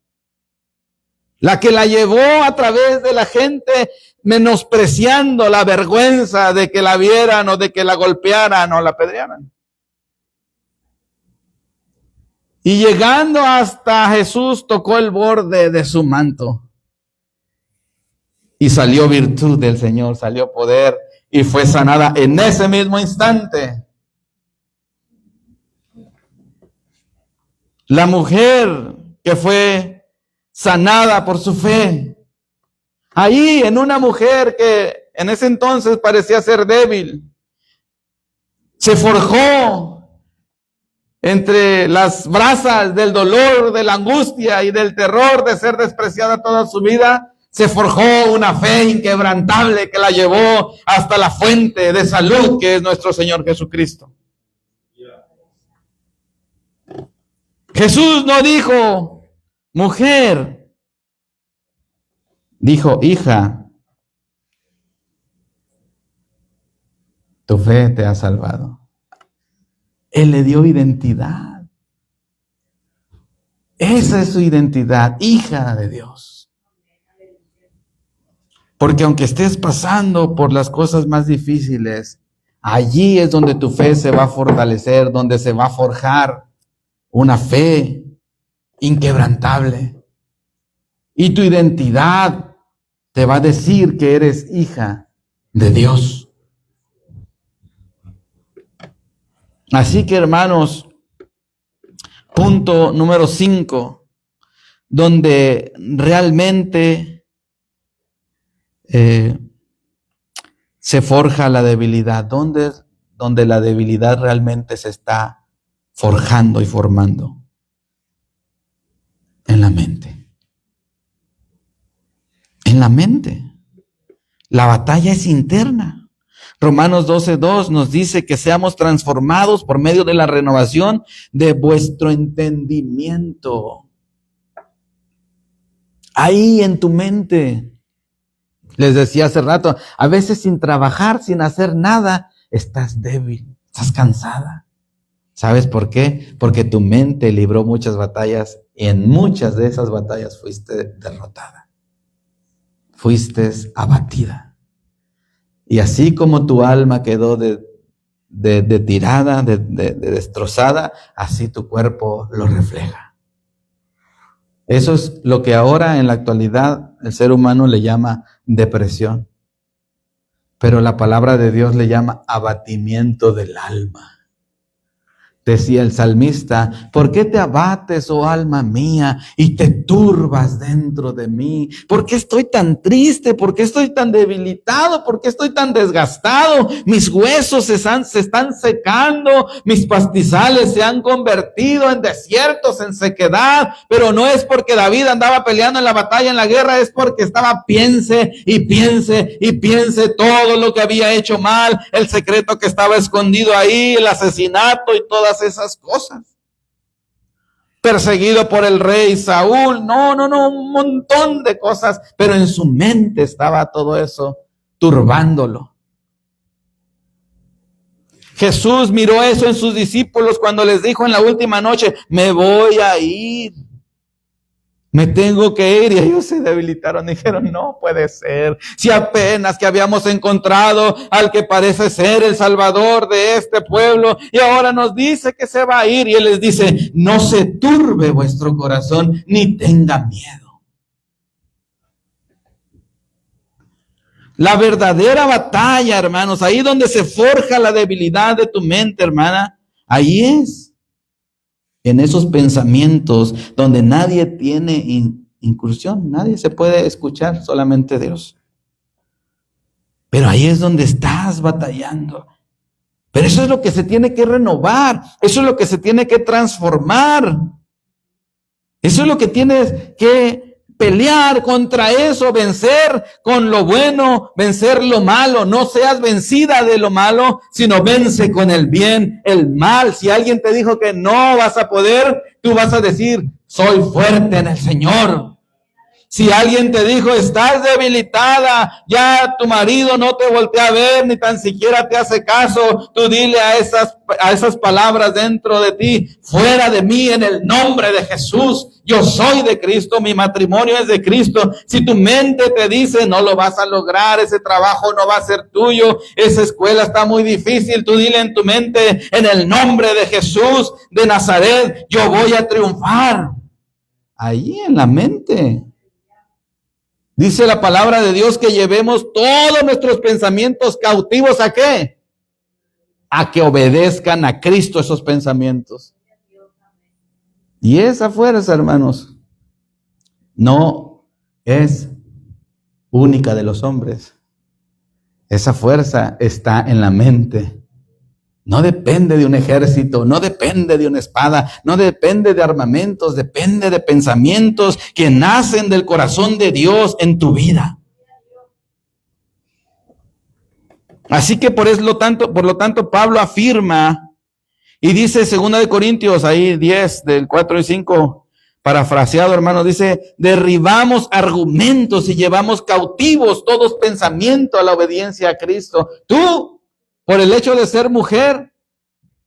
la que la llevó a través de la gente menospreciando la vergüenza de que la vieran o de que la golpearan o la apedrearan. Y llegando hasta Jesús, tocó el borde de su manto. Y salió virtud del Señor, salió poder y fue sanada en ese mismo instante. La mujer que fue sanada por su fe. Ahí en una mujer que en ese entonces parecía ser débil, se forjó entre las brasas del dolor, de la angustia y del terror de ser despreciada toda su vida, se forjó una fe inquebrantable que la llevó hasta la fuente de salud que es nuestro Señor Jesucristo. Jesús no dijo, mujer, dijo, hija, tu fe te ha salvado. Él le dio identidad. Esa es su identidad, hija de Dios. Porque aunque estés pasando por las cosas más difíciles, allí es donde tu fe se va a fortalecer, donde se va a forjar una fe inquebrantable. Y tu identidad te va a decir que eres hija de Dios. Así que, hermanos, punto número 5, donde realmente se forja la debilidad, donde la debilidad realmente se está forjando y formando en la mente. En la mente. La batalla es interna. Romanos 12:2 nos dice que seamos transformados por medio de la renovación de vuestro entendimiento. Ahí en tu mente. Les decía hace rato, a veces sin trabajar, sin hacer nada, estás débil, estás cansada. ¿Sabes por qué? Porque tu mente libró muchas batallas y en muchas de esas batallas fuiste derrotada. Fuiste abatida. Y así como tu alma quedó tirada, destrozada, así tu cuerpo lo refleja. Eso es lo que ahora en la actualidad el ser humano le llama depresión. Pero la palabra de Dios le llama abatimiento del alma. Decía el salmista, ¿por qué te abates, oh alma mía, y te turbas dentro de mí? ¿Por qué estoy tan triste? ¿Por qué estoy tan debilitado? ¿Por qué estoy tan desgastado? Mis huesos se están secando, mis pastizales se han convertido en desiertos, en sequedad, pero no es porque David andaba peleando en la batalla, en la guerra, es porque estaba piense y piense y piense todo lo que había hecho mal, el secreto que estaba escondido ahí, el asesinato y todas esas cosas. Perseguido por el rey Saúl, un montón de cosas, pero en su mente estaba todo eso turbándolo. Jesús miró eso en sus discípulos cuando les dijo en la última noche, me voy a ir. Me tengo que ir, y ellos se debilitaron, dijeron, no puede ser, si apenas que habíamos encontrado al que parece ser el Salvador de este pueblo, y ahora nos dice que se va a ir, y Él les dice, no se turbe vuestro corazón, ni tenga miedo. La verdadera batalla, hermanos, ahí donde se forja la debilidad de tu mente, hermana, ahí es. En esos pensamientos donde nadie tiene incursión, nadie se puede escuchar, solamente Dios. Pero ahí es donde estás batallando. Pero eso es lo que se tiene que renovar, eso es lo que se tiene que transformar. Eso es lo que tienes que pelear contra eso, vencer con lo bueno, vencer lo malo. No seas vencida de lo malo, sino vence con el bien, el mal. Si alguien te dijo que no vas a poder, tú vas a decir, soy fuerte en el Señor. Si alguien te dijo, estás debilitada, ya tu marido no te voltea a ver, ni tan siquiera te hace caso, tú dile a esas palabras dentro de ti, fuera de mí en el nombre de Jesús, yo soy de Cristo, mi matrimonio es de Cristo. Si tu mente te dice, no lo vas a lograr, ese trabajo no va a ser tuyo, esa escuela está muy difícil, tú dile en tu mente, en el nombre de Jesús de Nazaret, yo voy a triunfar. Ahí en la mente. Dice la palabra de Dios que llevemos todos nuestros pensamientos cautivos ¿a qué? A que obedezcan a Cristo esos pensamientos. Y esa fuerza, hermanos, no es única de los hombres. Esa fuerza está en la mente. No depende de un ejército, no depende de una espada, no depende de armamentos, depende de pensamientos que nacen del corazón de Dios en tu vida. Así que por lo tanto, Pablo afirma y dice 2 Corintios, ahí 10, del 4 y 5, parafraseado, hermano, dice, derribamos argumentos y llevamos cautivos todos pensamientos a la obediencia a Cristo. Tú, por el hecho de ser mujer,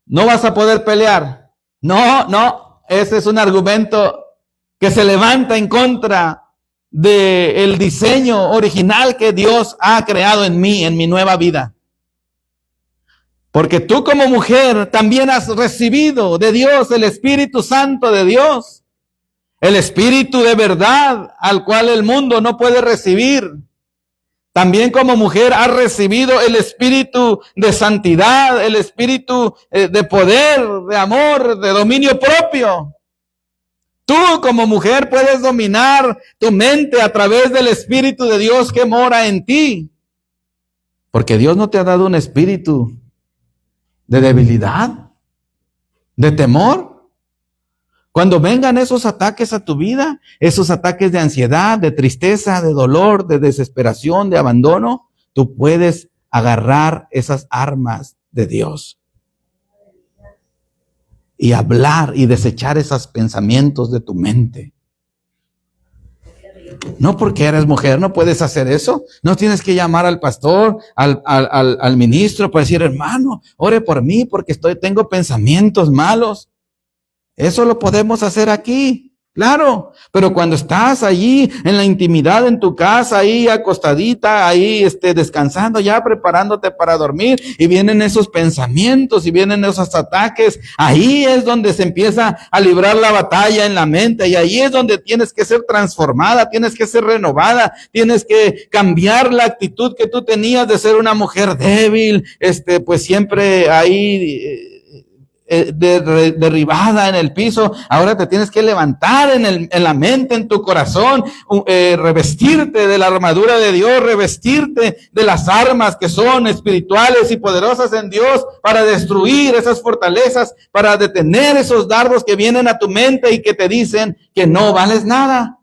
no vas a poder pelear. No, ese es un argumento que se levanta en contra del diseño original que Dios ha creado en mí, en mi nueva vida. Porque tú como mujer también has recibido de Dios el Espíritu Santo de Dios, el Espíritu de verdad al cual el mundo no puede recibir. También como mujer has recibido el espíritu de santidad, el espíritu de poder, de amor, de dominio propio. Tú como mujer puedes dominar tu mente a través del Espíritu de Dios que mora en ti. Porque Dios no te ha dado un espíritu de debilidad, de temor. Cuando vengan esos ataques a tu vida, esos ataques de ansiedad, de tristeza, de dolor, de desesperación, de abandono, tú puedes agarrar esas armas de Dios y hablar y desechar esos pensamientos de tu mente. No porque eres mujer, no puedes hacer eso. No tienes que llamar al pastor, al ministro para decir, hermano, ore por mí porque tengo pensamientos malos. Eso lo podemos hacer aquí. Claro, pero cuando estás allí en la intimidad en tu casa, ahí acostadita, ahí descansando, ya preparándote para dormir, y vienen esos pensamientos y vienen esos ataques, ahí es donde se empieza a librar la batalla en la mente, y ahí es donde tienes que ser transformada, tienes que ser renovada, tienes que cambiar la actitud que tú tenías de ser una mujer débil, pues siempre ahí derribada en el piso. Ahora te tienes que levantar en la mente, en tu corazón, revestirte de la armadura de Dios, revestirte de las armas que son espirituales y poderosas en Dios para destruir esas fortalezas, para detener esos dardos que vienen a tu mente y que te dicen que no vales nada.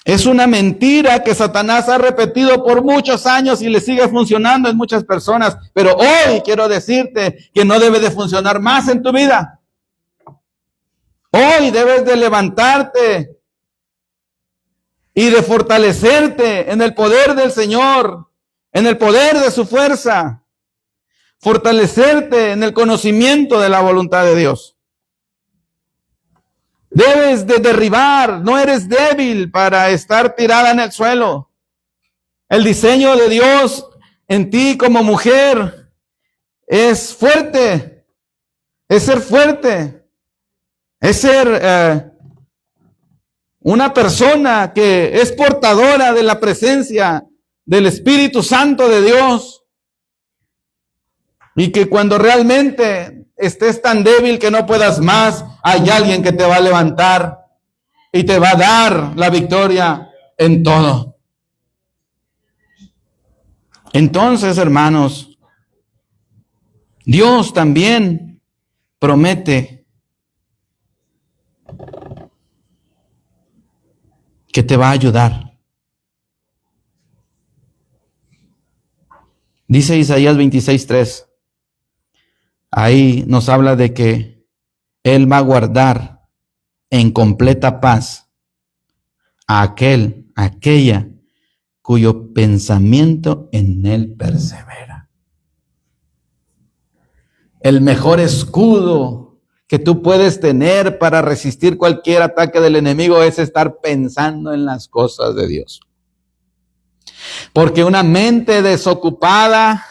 Es una mentira que Satanás ha repetido por muchos años y le sigue funcionando en muchas personas. Pero hoy quiero decirte que no debe de funcionar más en tu vida. Hoy debes de levantarte y de fortalecerte en el poder del Señor, en el poder de su fuerza. Fortalecerte en el conocimiento de la voluntad de Dios. Debes de derribar, no eres débil para estar tirada en el suelo. El diseño de Dios en ti como mujer es fuerte, es ser fuerte, es ser una persona que es portadora de la presencia del Espíritu Santo de Dios. Y que cuando realmente estés tan débil que no puedas más, hay alguien que te va a levantar y te va a dar la victoria en todo. Entonces, hermanos, Dios también promete que te va a ayudar. Dice Isaías 26:3. Ahí nos habla de que Él va a guardar en completa paz a aquella cuyo pensamiento en Él persevera. El mejor escudo que tú puedes tener para resistir cualquier ataque del enemigo es estar pensando en las cosas de Dios. Porque una mente desocupada,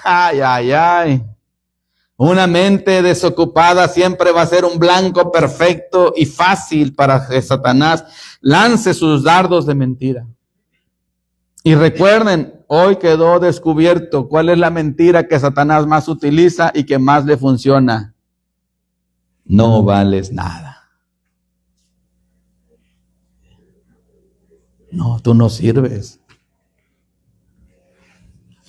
una mente desocupada siempre va a ser un blanco perfecto y fácil para que Satanás lance sus dardos de mentira. Y recuerden, hoy quedó descubierto cuál es la mentira que Satanás más utiliza y que más le funciona. No vales nada. No, tú no sirves.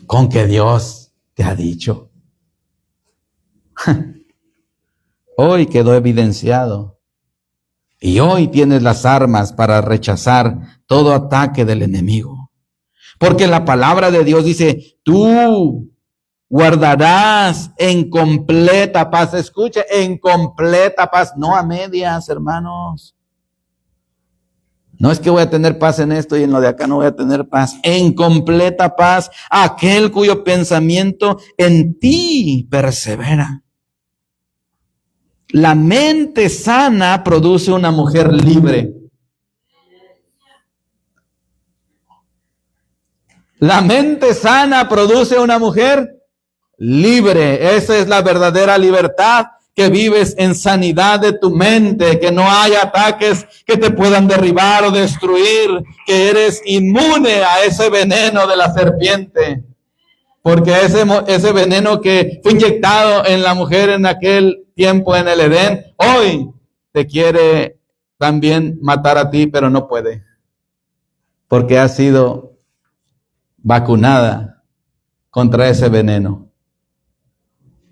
Con que Dios te ha dicho. Hoy quedó evidenciado. Y hoy tienes las armas para rechazar todo ataque del enemigo. Porque la palabra de Dios dice, tú guardarás en completa paz. Escuche, en completa paz, no a medias, hermanos. No es que voy a tener paz en esto y en lo de acá no voy a tener paz. En completa paz, aquel cuyo pensamiento en ti persevera. La mente sana produce una mujer libre. La mente sana produce una mujer libre. Esa es la verdadera libertad, que vives en sanidad de tu mente, que no hay ataques que te puedan derribar o destruir, que eres inmune a ese veneno de la serpiente. Porque ese veneno que fue inyectado en la mujer en aquel tiempo en el Edén, hoy te quiere también matar a ti, pero no puede. Porque ha sido vacunada contra ese veneno.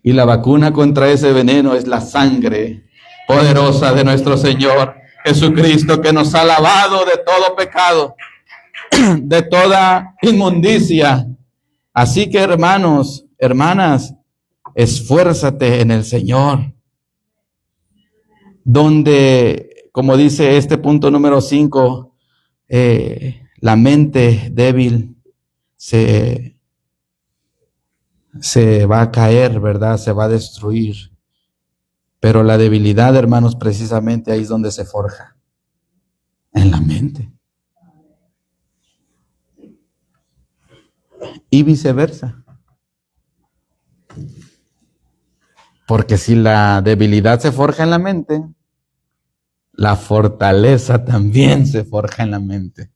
Y la vacuna contra ese veneno es la sangre poderosa de nuestro Señor Jesucristo, que nos ha lavado de todo pecado de toda inmundicia. Así que, hermanos, hermanas, esfuérzate en el Señor. Donde, como dice este punto número 5, la mente débil se va a caer, ¿verdad? Se va a destruir. Pero la debilidad, hermanos, precisamente ahí es donde se forja, en la mente. Y viceversa. Porque si la debilidad se forja en la mente, la fortaleza también se forja en la mente.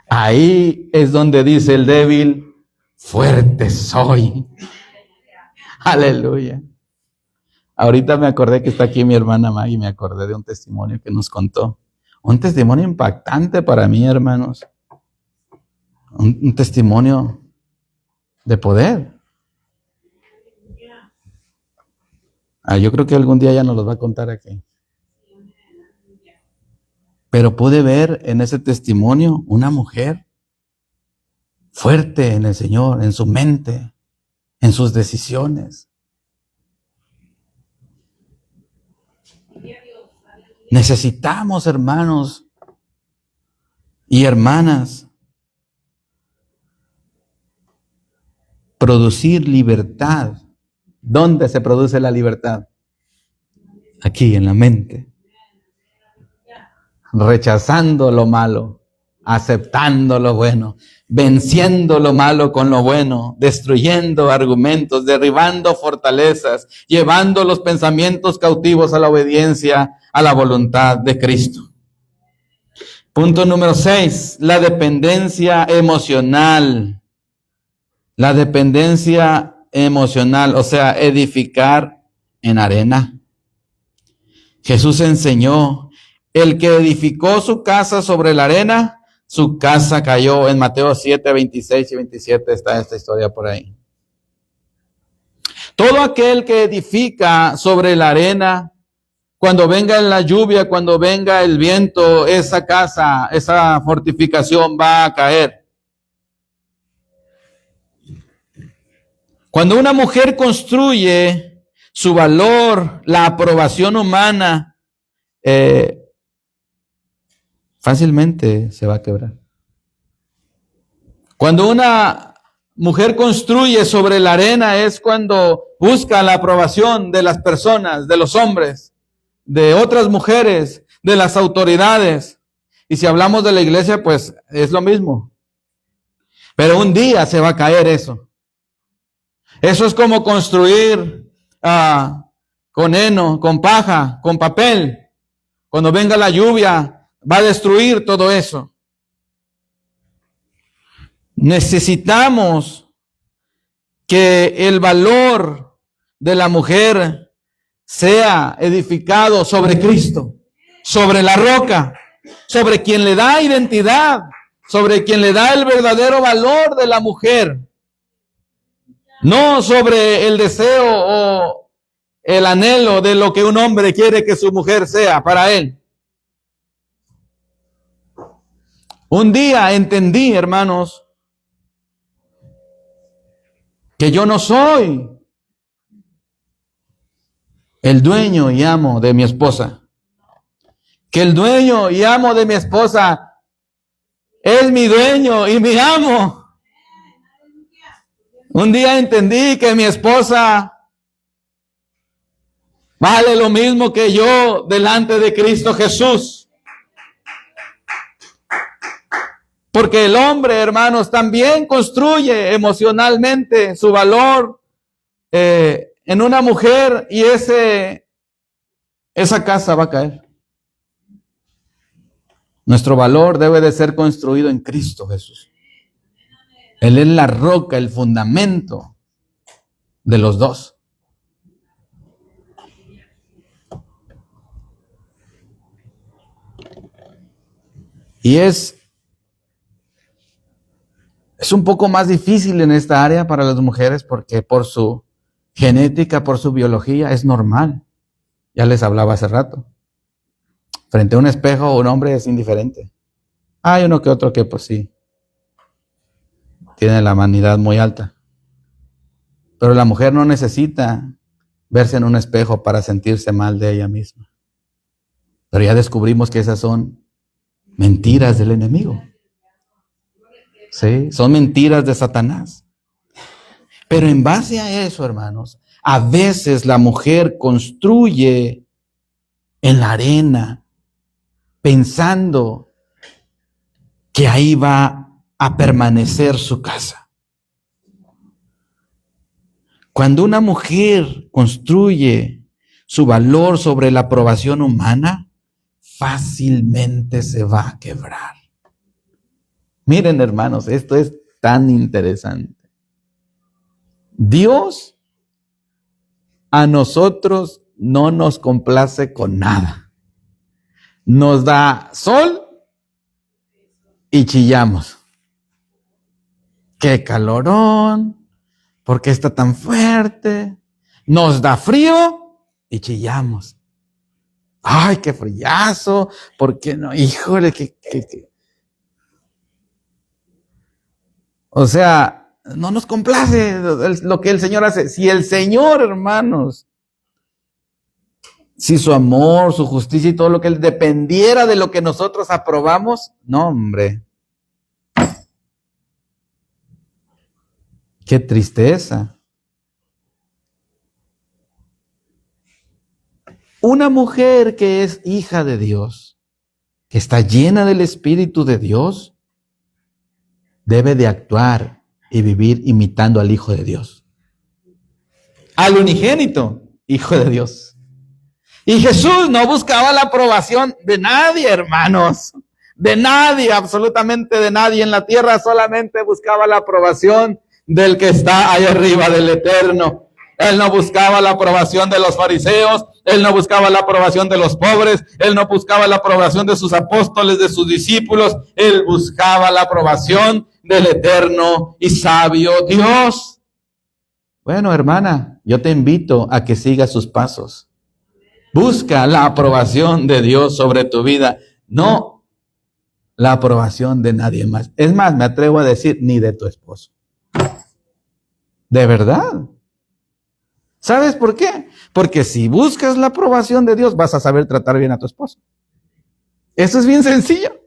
Ahí es donde dice el débil, fuerte soy. Aleluya. Ahorita me acordé que está aquí mi hermana Maggie, me acordé de un testimonio que nos contó. Un testimonio impactante para mí, hermanos. Un testimonio de poder. Yo creo que algún día ya nos los va a contar aquí. Pero pude ver en ese testimonio una mujer fuerte en el Señor, en su mente, en sus decisiones. Necesitamos, hermanos y hermanas, producir libertad. ¿Dónde se produce la libertad? Aquí, en la mente. Rechazando lo malo, aceptando lo bueno, venciendo lo malo con lo bueno, destruyendo argumentos, derribando fortalezas, llevando los pensamientos cautivos a la obediencia, a la voluntad de Cristo. Punto número 6, la dependencia emocional. La dependencia emocional, o sea, edificar en arena. Jesús enseñó, el que edificó su casa sobre la arena, su casa cayó. En Mateo 7, 26 y 27 está esta historia por ahí. Todo aquel que edifica sobre la arena, cuando venga la lluvia, cuando venga el viento, esa casa, esa fortificación va a caer. Cuando una mujer construye, su valor, la aprobación humana, fácilmente se va a quebrar. Cuando una mujer construye sobre la arena es cuando busca la aprobación de las personas, de los hombres, de otras mujeres, de las autoridades. Y si hablamos de la iglesia, pues es lo mismo. Pero un día se va a caer eso. Eso es como construir con heno, con paja, con papel. Cuando venga la lluvia, va a destruir todo eso. Necesitamos que el valor de la mujer sea edificado sobre Cristo, sobre la roca, sobre quien le da identidad, sobre quien le da el verdadero valor de la mujer. No sobre el deseo o el anhelo de lo que un hombre quiere que su mujer sea para él. Un día entendí, hermanos, que yo no soy el dueño y amo de mi esposa. Que el dueño y amo de mi esposa es mi dueño y mi amo. Un día entendí que mi esposa vale lo mismo que yo delante de Cristo Jesús. Porque el hombre, hermanos, también construye emocionalmente su valor en una mujer y esa casa va a caer. Nuestro valor debe de ser construido en Cristo Jesús. Él es la roca, el fundamento de los dos. Y es un poco más difícil en esta área para las mujeres porque por su genética, por su biología, es normal. Ya les hablaba hace rato. Frente a un espejo, un hombre es indiferente. Hay uno que otro que pues sí, tiene la vanidad muy alta. Pero la mujer no necesita verse en un espejo para sentirse mal de ella misma. Pero ya descubrimos que esas son mentiras del enemigo. Sí, son mentiras de Satanás. Pero en base a eso, hermanos, a veces la mujer construye en la arena pensando que ahí va a permanecer su casa. Cuando una mujer construye su valor sobre la aprobación humana, fácilmente se va a quebrar. Miren, hermanos, esto es tan interesante. Dios a nosotros no nos complace con nada. Nos da sol y chillamos. ¡Qué calorón! ¿Por qué está tan fuerte? Nos da frío y chillamos. ¡Ay, qué friazo! ¿Por qué no? Híjole, qué. O sea, no nos complace lo que el Señor hace. Si el Señor, hermanos, si su amor, su justicia y todo lo que Él dependiera de lo que nosotros aprobamos, no, hombre. Qué tristeza. Una mujer que es hija de Dios, que está llena del Espíritu de Dios, debe de actuar y vivir imitando al Hijo de Dios. Al unigénito, Hijo de Dios. Y Jesús no buscaba la aprobación de nadie, hermanos. De nadie, absolutamente de nadie en la tierra. Solamente buscaba la aprobación del que está ahí arriba, del Eterno. Él no buscaba la aprobación de los fariseos. Él no buscaba la aprobación de los pobres. Él no buscaba la aprobación de sus apóstoles, de sus discípulos. Él buscaba la aprobación del eterno y sabio Dios. Bueno, hermana, yo te invito a que sigas sus pasos. Busca la aprobación de Dios sobre tu vida, no la aprobación de nadie más. Es más, me atrevo a decir, ni de tu esposo. De verdad. ¿Sabes por qué? Porque si buscas la aprobación de Dios, vas a saber tratar bien a tu esposo. Eso es bien sencillo.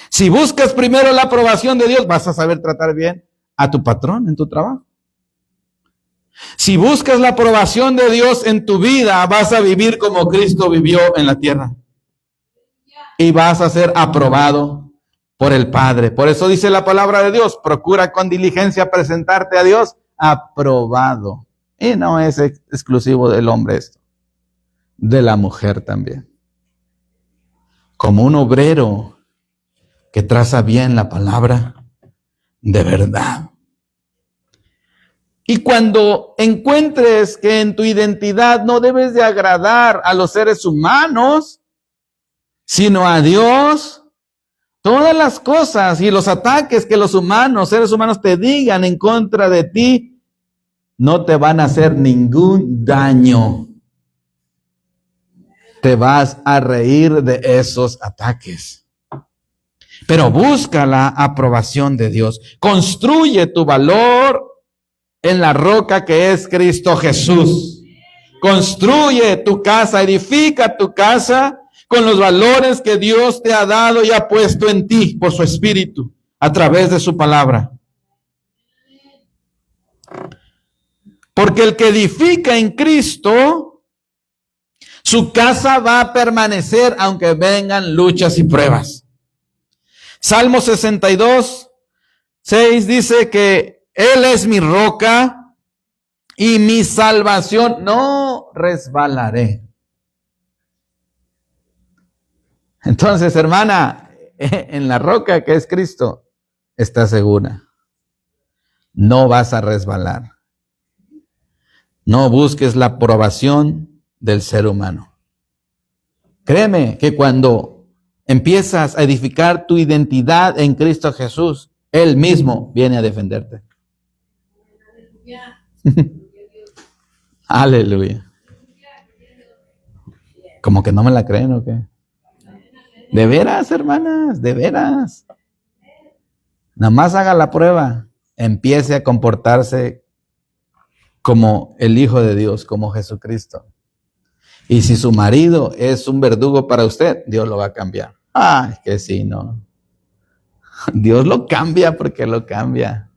Si buscas primero la aprobación de Dios, vas a saber tratar bien a tu patrón en tu trabajo. Si buscas la aprobación de Dios en tu vida, vas a vivir como Cristo vivió en la tierra. Y vas a ser aprobado por el Padre. Por eso dice la palabra de Dios, procura con diligencia presentarte a Dios aprobado. Y no es exclusivo del hombre esto, de la mujer también. Como un obrero que traza bien la palabra de verdad. Y cuando encuentres que en tu identidad no debes de agradar a los seres humanos, sino a Dios, todas las cosas y los ataques que los seres humanos te digan en contra de ti, no te van a hacer ningún daño. Te vas a reír de esos ataques. Pero busca la aprobación de Dios. Construye tu valor en la roca que es Cristo Jesús. Construye tu casa, edifica tu casa con los valores que Dios te ha dado y ha puesto en ti por su Espíritu, a través de su palabra. Porque el que edifica en Cristo, su casa va a permanecer aunque vengan luchas y pruebas. Salmo 62, 6 dice que Él es mi roca y mi salvación, no resbalaré. Entonces, hermana, en la roca que es Cristo, estás segura. No vas a resbalar. No busques la aprobación del ser humano. Créeme que cuando empiezas a edificar tu identidad en Cristo Jesús, Él mismo viene a defenderte. Aleluya. ¿Como que no me la creen o qué? De veras, hermanas, de veras. Nada más haga la prueba. Empiece a comportarse como el Hijo de Dios, como Jesucristo. Y si su marido es un verdugo para usted, Dios lo va a cambiar. Ah, es que sí, no. Dios lo cambia porque lo cambia.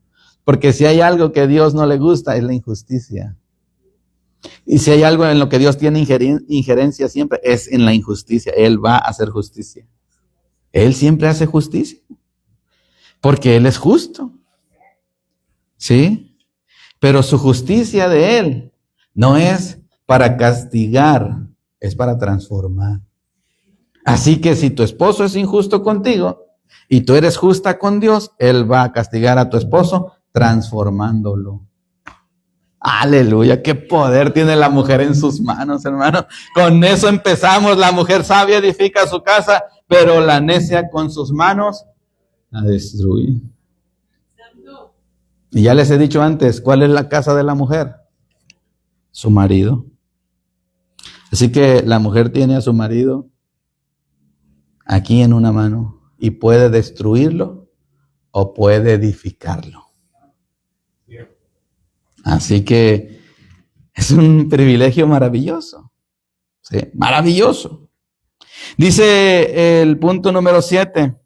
Porque si hay algo que a Dios no le gusta, es la injusticia. Y si hay algo en lo que Dios tiene injerencia siempre, es en la injusticia. Él va a hacer justicia. Él siempre hace justicia. Porque Él es justo. ¿Sí? Pero su justicia de Él no es para castigar, es para transformar. Así que si tu esposo es injusto contigo y tú eres justa con Dios, Él va a castigar a tu esposo transformándolo. Aleluya, qué poder tiene la mujer en sus manos, hermano. Con eso empezamos. La mujer sabia edifica su casa, pero la necia con sus manos la destruye. Y ya les he dicho antes, ¿cuál es la casa de la mujer? Su marido. Así que la mujer tiene a su marido aquí en una mano y puede destruirlo o puede edificarlo. Así que es un privilegio maravilloso. ¿Sí? Maravilloso. Dice el punto número 7.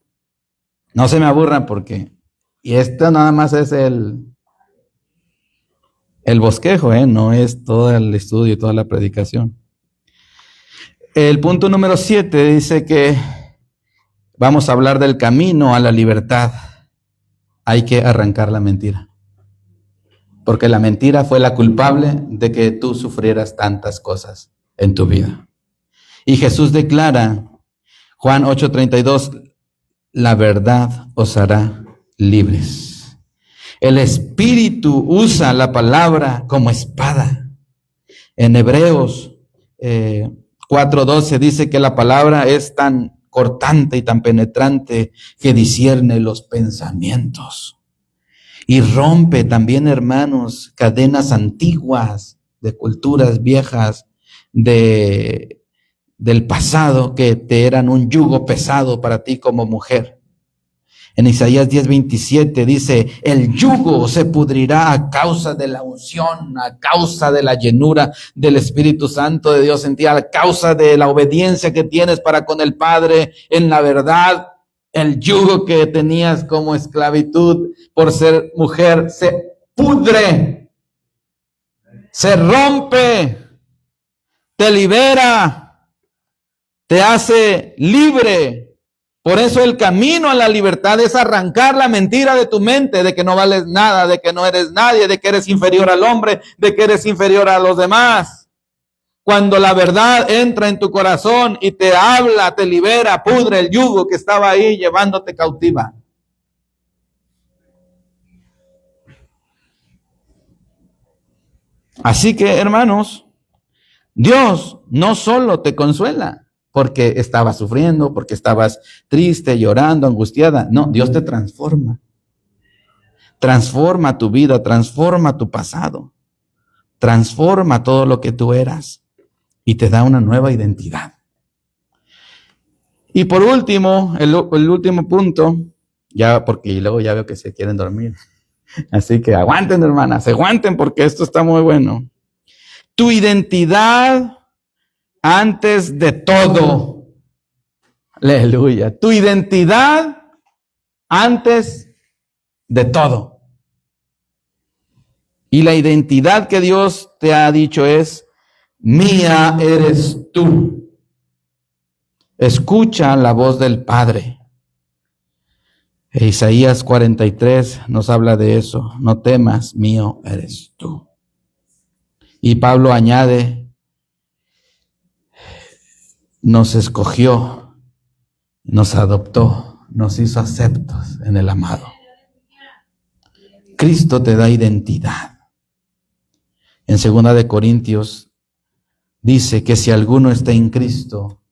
No se me aburran porque, y esto nada más es el bosquejo, no es todo el estudio y toda la predicación. El punto número 7 dice que vamos a hablar del camino a la libertad. Hay que arrancar la mentira. Porque la mentira fue la culpable de que tú sufrieras tantas cosas en tu vida. Y Jesús declara, Juan 8:32, la verdad os hará libres. El Espíritu usa la palabra como espada. En Hebreos 4:12 dice que la palabra es tan cortante y tan penetrante que discierne los pensamientos. Y rompe también, hermanos, cadenas antiguas de culturas viejas del pasado que te eran un yugo pesado para ti como mujer. En Isaías 10:27 dice, el yugo se pudrirá a causa de la unción, a causa de la llenura del Espíritu Santo de Dios en ti, a causa de la obediencia que tienes para con el Padre en la verdad. El yugo que tenías como esclavitud por ser mujer se pudre, se rompe, te libera, te hace libre. Por eso el camino a la libertad es arrancar la mentira de tu mente, de que no vales nada, de que no eres nadie, de que eres inferior al hombre, de que eres inferior a los demás. Cuando la verdad entra en tu corazón y te habla, te libera, pudre el yugo que estaba ahí llevándote cautiva. Así que, hermanos, Dios no solo te consuela porque estabas sufriendo, porque estabas triste, llorando, angustiada. No, Dios te transforma. Transforma tu vida, transforma tu pasado. Transforma todo lo que tú eras. Y te da una nueva identidad. Y por último, el último punto, ya porque luego ya veo que se quieren dormir. Así que aguanten, hermanas, aguanten porque esto está muy bueno. Tu identidad antes de todo. Aleluya. Tu identidad antes de todo. Y la identidad que Dios te ha dicho es, mía eres tú. Escucha la voz del Padre. Isaías 43 nos habla de eso. No temas, mío eres tú. Y Pablo añade, nos escogió, nos adoptó, nos hizo aceptos en el amado. Cristo te da identidad. En 2 de Corintios dice que si alguno está en Cristo,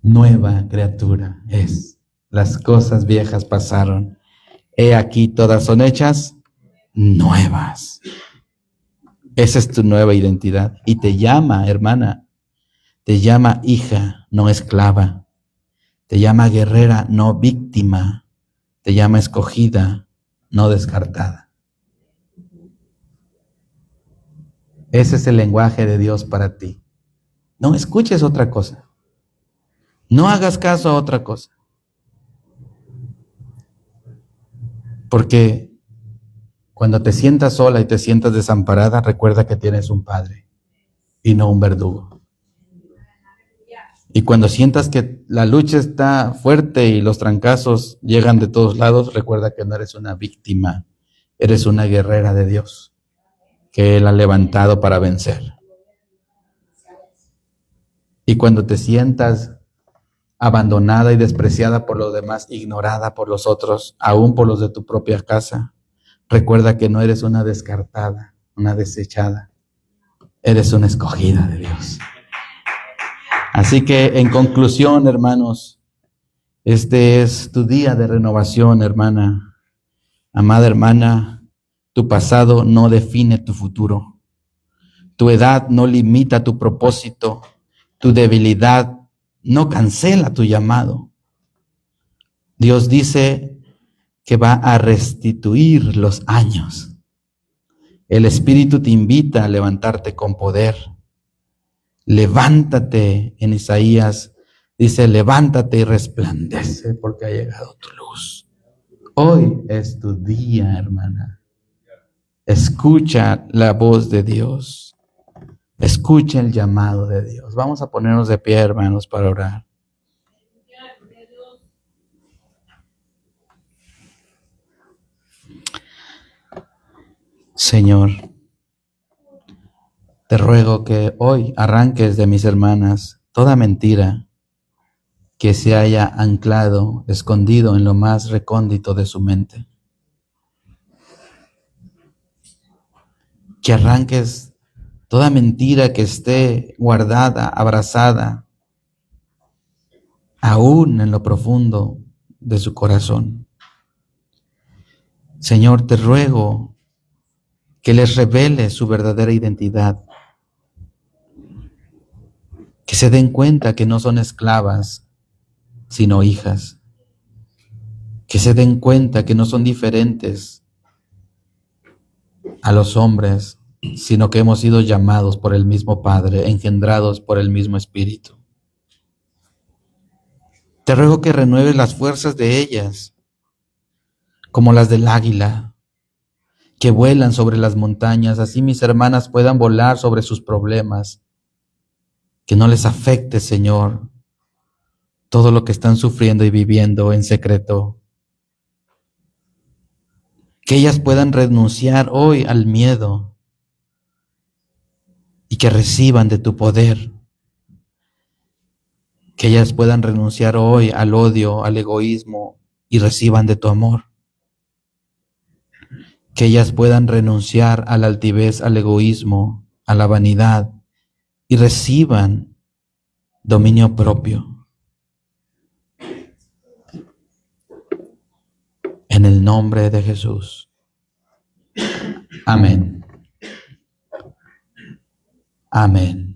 nueva criatura es. Las cosas viejas pasaron. He aquí todas son hechas nuevas. Esa es tu nueva identidad. Y te llama, hermana, te llama hija, no esclava. Te llama guerrera, no víctima. Te llama escogida, no descartada. Ese es el lenguaje de Dios para ti. No escuches otra cosa. No hagas caso a otra cosa. Porque cuando te sientas sola y te sientas desamparada, recuerda que tienes un Padre y no un verdugo. Y cuando sientas que la lucha está fuerte y los trancazos llegan de todos lados, recuerda que no eres una víctima, eres una guerrera de Dios, que Él ha levantado para vencer. Y cuando te sientas abandonada y despreciada por los demás, ignorada por los otros, aún por los de tu propia casa, recuerda que no eres una descartada, una desechada, eres una escogida de Dios. Así que en conclusión, hermanos, este es tu día de renovación, hermana. Amada hermana, tu pasado no define tu futuro. Tu edad no limita tu propósito. Tu debilidad no cancela tu llamado. Dios dice que va a restituir los años. El Espíritu te invita a levantarte con poder. Levántate, en Isaías dice, levántate y resplandece porque ha llegado tu luz. Hoy es tu día, hermana. Escucha la voz de Dios. Escucha el llamado de Dios. Vamos a ponernos de pie, hermanos, para orar. Señor, te ruego que hoy arranques de mis hermanas toda mentira que se haya anclado, escondido en lo más recóndito de su mente. Que arranques toda mentira que esté guardada, abrazada, aún en lo profundo de su corazón. Señor, te ruego que les revele su verdadera identidad, que se den cuenta que no son esclavas, sino hijas, que se den cuenta que no son diferentes a los hombres, sino que hemos sido llamados por el mismo Padre, engendrados por el mismo Espíritu. Te ruego que renueves las fuerzas de ellas, como las del águila, que vuelan sobre las montañas, así mis hermanas puedan volar sobre sus problemas, que no les afecte, Señor, todo lo que están sufriendo y viviendo en secreto. Que ellas puedan renunciar hoy al miedo y que reciban de tu poder. Que ellas puedan renunciar hoy al odio, al egoísmo y reciban de tu amor. Que ellas puedan renunciar a la altivez, al egoísmo, a la vanidad y reciban dominio propio. En el nombre de Jesús. Amén. Amén.